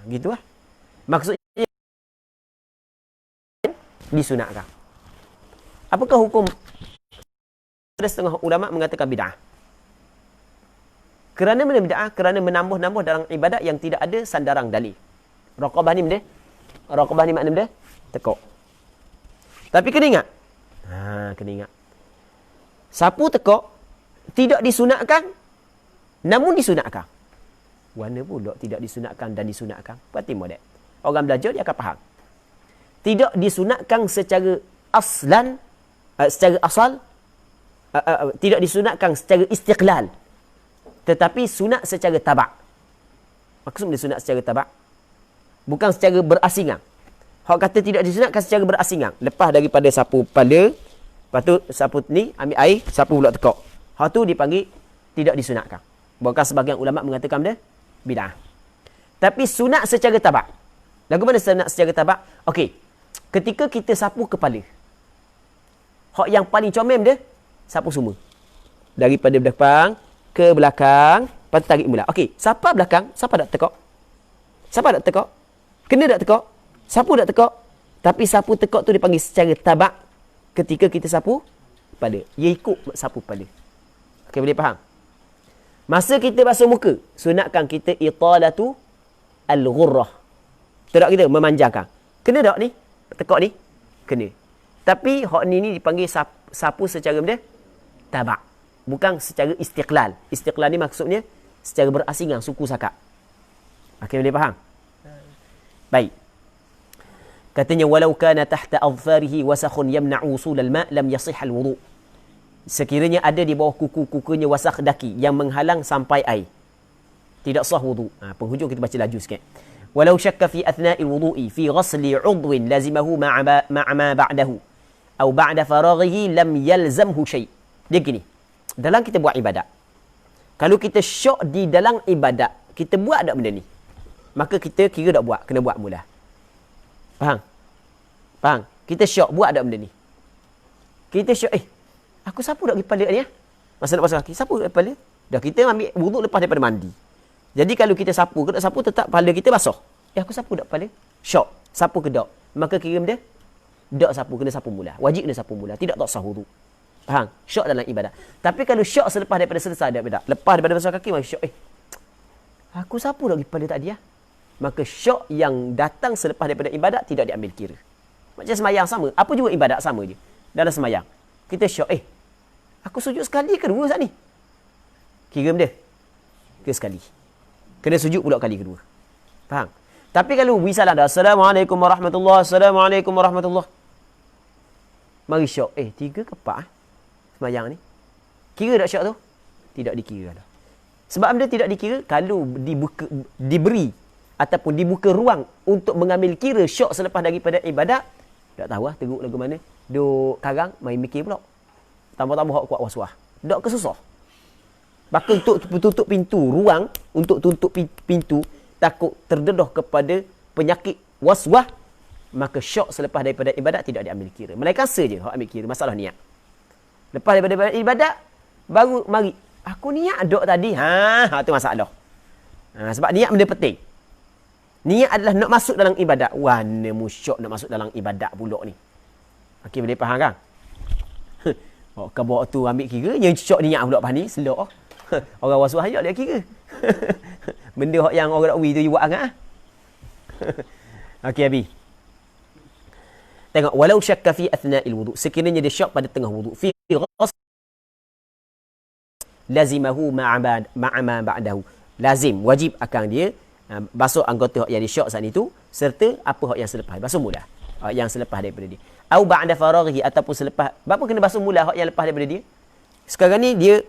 Gitu lah. Maksudnya disunatkan. Apakah hukum? Ada setengah ulama mengatakan bid'ah. Kerana mana bid'ah? Kerana menambah-nambah dalam ibadat yang tidak ada sandaran dalil. Raqabah ni benda? Raqabah ni makna benda? Tekuk. Tapi kena ingat. Kena ingat. Sapu tekuk tidak disunatkan, namun disunatkan. Mana pula tidak disunatkan dan disunatkan? Berarti model. Orang belajar dia akan faham. Tidak disunatkan secara aslan, secara asal, tidak disunatkan secara istiqlal. Tetapi sunat secara tabak. Maksudnya sunat secara tabak. Bukan secara berasingan. Hak kata tidak disunatkan secara berasingan. Lepas daripada sapu kepala, lepas tu sapu ni, ambil air, sapu pula tekak. Hak tu dipanggil tidak disunatkan. Bahkan sebagian ulama mengatakan benda bid'ah. Tapi sunat secara tabak. Lagu mana sunat secara tabak? Okey. Ketika kita sapu kepala, hak yang paling comel dia sapu semua. Daripada depan ke belakang, lepas tu tarik mula. Okey, siapa belakang, siapa tak tekak? Siapa tak tekak? Kena tak tekak? Sapu tak tekak? Tapi sapu tekak tu dipanggil secara tabak ketika kita sapu kepala. Ia ikut sapu kepala. Okey, boleh faham? Masa kita basuh muka, sunatkan kita italatu al-ghurrah. Betul tak kita? Memanjangkan. Kena tak ni? Tekak ni? Kena. Tapi hak ni dipanggil sapu secara benda tabak. Bukan secara istiqlal. Istiqlal ni maksudnya secara berasingan, suku sakak. Okey, boleh faham? Baik. Katanya walau kana tahta adfarihi wasakhun yamna'u usul al-ma' lam yasih al-wudu'. Sekiranya ada di bawah kuku-kukunya wasakh daki yang menghalang sampai air, tidak sah wudu. Penghujung kita baca laju sikit. Walau syakka fi athna'il wudu'i fi ghasli 'udwin lazimahu ma'a ma ba'dahu atau ba'da faraghihi lam yalzamhu syai'. Dia gini. Dalam kita buat ibadat, kalau kita syok di dalam ibadat, kita buat tak benda ni, maka kita kira tak buat, kena buat mula. Faham? Faham? Kita syok buat tak benda ni. Kita syok, aku sapu tak pergi kepala ni? Masa nak basuh kaki, sapu tak kepala? Dah kita ambil wuduk lepas daripada mandi. Jadi kalau kita sapu, ke tak sapu, tetap kepala kita basuh. Aku sapu tak kepala? Syok. Sapu ke tak? Maka kira benda? Tak sapu, kena sapu mula. Wajib kena sapu mula. Tidak tak sah wuduk. Faham? Syok dalam ibadat. Tapi kalau syok selepas daripada selesai ibadat, lepas daripada basuh kaki, maka syok, aku sapu tak pergi kepala tadi ya? Maka syok yang datang selepas daripada ibadat tidak diambil kira. Macam semayang sama. Apa juga ibadat sama je. Dalam semayang. Kita syok, aku sujud sekali ke dua saat ni? Kira benda? Kira sekali. Kena sujud pula kali kedua. Faham? Tapi kalau misalnya ada Assalamualaikum warahmatullahi, Assalamualaikum warahmatullahi. Mari syok. 3 ke 4 semayang ni? Kira tak syok tu? Tidak dikira dah. Sebab benda tidak dikira kalau diberi ataupun dibuka ruang untuk mengambil kira syok selepas daripada ibadat, tak tahu lah teruk lagu mana. Duk karang, main mikir pula. Tambah-tambah hak kuat was-was. Tak kesusah. Maka untuk tutup pintu, ruang untuk tutup pintu, takut terdedah kepada penyakit was-was, maka syok selepas daripada ibadat tidak diambil kira. Melainkan saja hak ambil kira, masalah niat. Lepas daripada ibadat, baru mari. Aku niat dok tadi. Itu masalah. Sebab niat benda penting. Niat adalah nak masuk dalam ibadat. Wana musyok nak masuk dalam ibadat pula ni. Okey, boleh faham kan? Kau bawa tu ambil kira, yang syok niat pula pas ni, selok. Orang was-was ajak dia kira. Benda yang orang nak wui tu you buat sangat. Okey, Abi. Tengok, walau syakka fi athna'il wudu'. Sekiranya dia syak pada tengah wudu'. Fi ghasl lazimahu ma'a ma ba'dahu. Lazim, wajib akan dia basuh anggota yang dia syak saat itu, serta apa hak yang selepas. Basuh mula. Yang selepas daripada dia. Au ba'da faraghi, ataupun selepas. Berapa kena basuh mula hak yang lepas daripada dia? Sekarang ni dia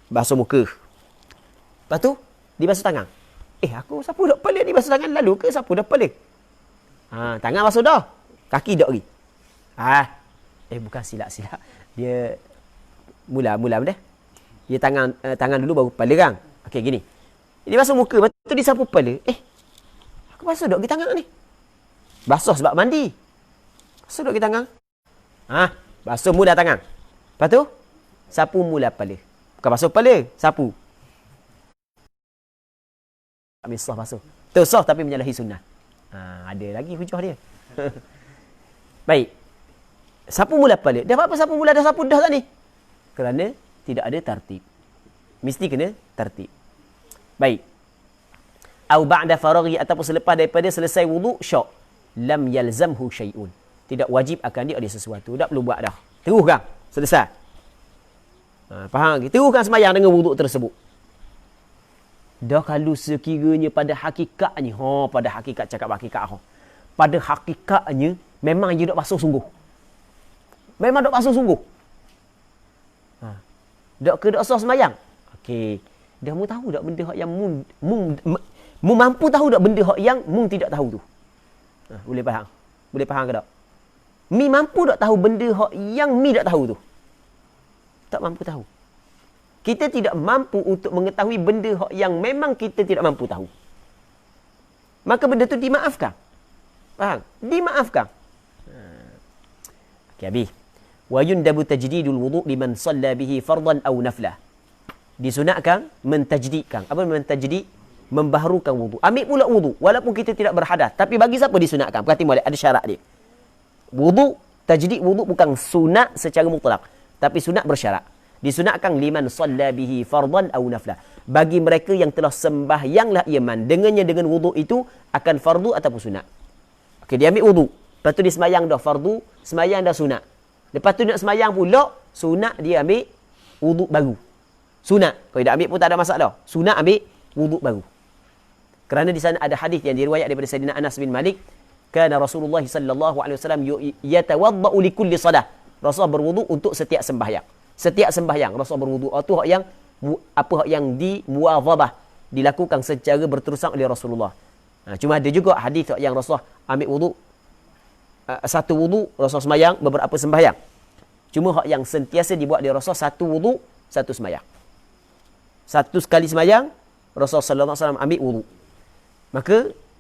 basuh muka. Lepas tu, dia basuh tangan. Aku sapu dah kepala ni, basuh tangan lalu ke sapu dah kepala? Tangan basuh dah. Kaki dak lagi. Bukan silap-silap. Dia mula benda. Dia tangan dulu baru kepala kan. Okey, gini. Dia basuh muka, lepas tu dia sapu kepala. Aku basuh dak lagi tangan ni. Basuh sebab mandi. Basuh dak lagi tangan. Basuh mula tangan. Lepas tu, sapu mula kepala. Bukan basuh kepala, sapu. Ambil sah basuh. Tu sah tapi menyalahi sunnah. Ada lagi hujah dia. Baik. Sapu mula kepala. Dah apa sapu mula, dah sapu dah tak ni? Kerana tidak ada tartib. Mesti kena tartib. Baik. Au ba'da faraghi, ataupun selepas daripada selesai wudu, syok. Lam yalzamhu syai'un. Tidak wajib akan dia ada sesuatu. Tak perlu buat dah. Teruskan. Selesai. Faham? Teruskan semayang dengan wudu tersebut. Dah kalau sekiranya pada hakikatnya, pada hakikat cakap hakikat, pada hakikatnya memang dia dok basuh sungguh. Memang dok basuh sungguh. Dok ke dok sah semayang. Okey. Dah mu tahu tak benda hak yang mu mampu tahu tak benda hak yang mu tidak tahu tu. Boleh faham? Boleh faham ke tak? Mi mampu tak tahu benda hak yang mi tak tahu tu? Tak mampu tahu. Kita tidak mampu untuk mengetahui benda yang memang kita tidak mampu tahu. Maka benda tu dimaafkan. Faham? Dimaafkan. Okey, habis. Wa yundabu tajdidul wudu' liman shalla bihi fardan aw naflah. Disunatkan mentajdidkan. Apa mentajdid? Membaharukan wudu. Ambil pula wudu walaupun kita tidak berhadas. Tapi bagi siapa disunatkan? Perhati molek, ada syarat dia. Wudu, tajdid wudu bukan sunat secara mutlak, tapi sunat bersyarat. Disunatkan liman shalla bihi fardan aw naflah. bagi mereka yang telah sembahyanglah iman. Dengannya dengan wuduk itu akan fardu ataupun sunat. Okey, dia ambil wuduk. Lepas tu dia semayang dah fardu, semayang dah sunat. Lepas tu nak semayang pula, sunat dia ambil wuduk baru. Sunat. Kalau dia ambil pun tak ada masalah. Sunat ambil wuduk baru. Kerana di sana ada hadis yang diriwayat daripada Sayyidina Anas bin Malik, kana Rasulullah sallallahu alaihi wasallam yatawaddau li kulli salah. Rasul berwuduk untuk setiap sembahyang. Setiap sembahyang Rasul berwuduk. Itu hak yang apa yang dimuwadhabah, dilakukan secara berterusan oleh Rasulullah. Cuma ada juga hadis yang Rasul ambil wuduk satu wuduk, Rasul sembahyang beberapa sembahyang. Cuma hak yang sentiasa dibuat oleh Rasul satu wuduk, satu sembahyang. Satu sekali sembahyang Rasul sallallahu alaihi wasallam ambil wuduk. Maka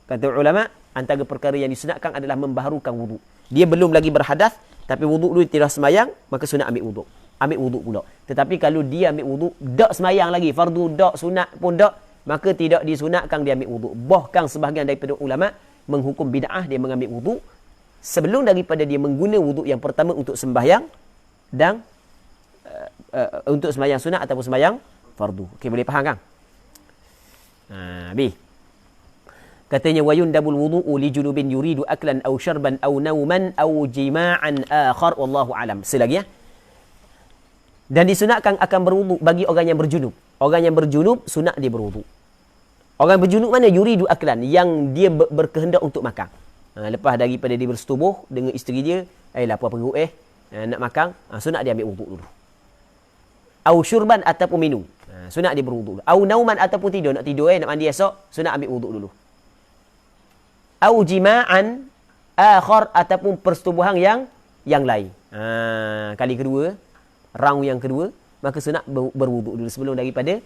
kata ulama, antara perkara yang disunatkan adalah membaharukan wuduk. Dia belum lagi berhadas, tapi wuduk dulu tidak sembahyang, maka sunat ambil wuduk. Ambil wuduk pula. Tetapi kalau dia ambil wuduk, dak sembahyang lagi, fardu dak, sunat pun dak, maka tidak disunatkan dia ambil wuduk. Bahkan sebahagian daripada ulama menghukum bid'ah dia mengambil wuduk sebelum daripada dia mengguna wuduk yang pertama untuk sembahyang dan untuk sembahyang sunat ataupun sembahyang fardu. Okey, boleh faham kan? B. Katanya wayundabul wudu'u li junubin yuridu aklan aw syarban aw nauman aw jima'an akhar wallahu alam. Selagi ya. Dan disunatkan akan berwuduk bagi orang yang berjunub. Orang yang berjunub sunat dia berwuduk. Orang berjunub mana? Yuridu aklan, yang dia berkehendak untuk makan. Lepas daripada dia bersetubuh dengan isteri dia, lapar perut nak makan, sunat dia ambil wuduk dulu. Aw syurban ataupun minum. Sunat dia berwuduk dulu. Aw nauman ataupun tidur, nak tidur nak mandi esok, sunat ambil wuduk dulu. Au jima'an akhar ataupun persetubuhan yang lain. Kali kedua, round yang kedua, maka sunat berwuduk dulu sebelum daripada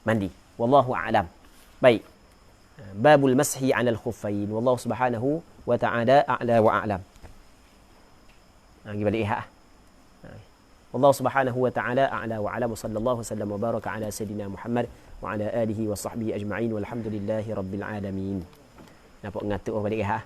mandi. Wallahu a'lam. Baik. Babul mashi 'alal khuffain. Wallahu subhanahu wa ta'ala a'la wa a'lam. Lagi balik ha. Wallahu subhanahu wa ta'ala a'la wa a'lam. Sallallahu wasallam wa baraka ala sayidina Muhammad wa ala alihi wa sahbihi ajma'in walhamdulillahi rabbil alamin. Nampak ngatuk balik ha.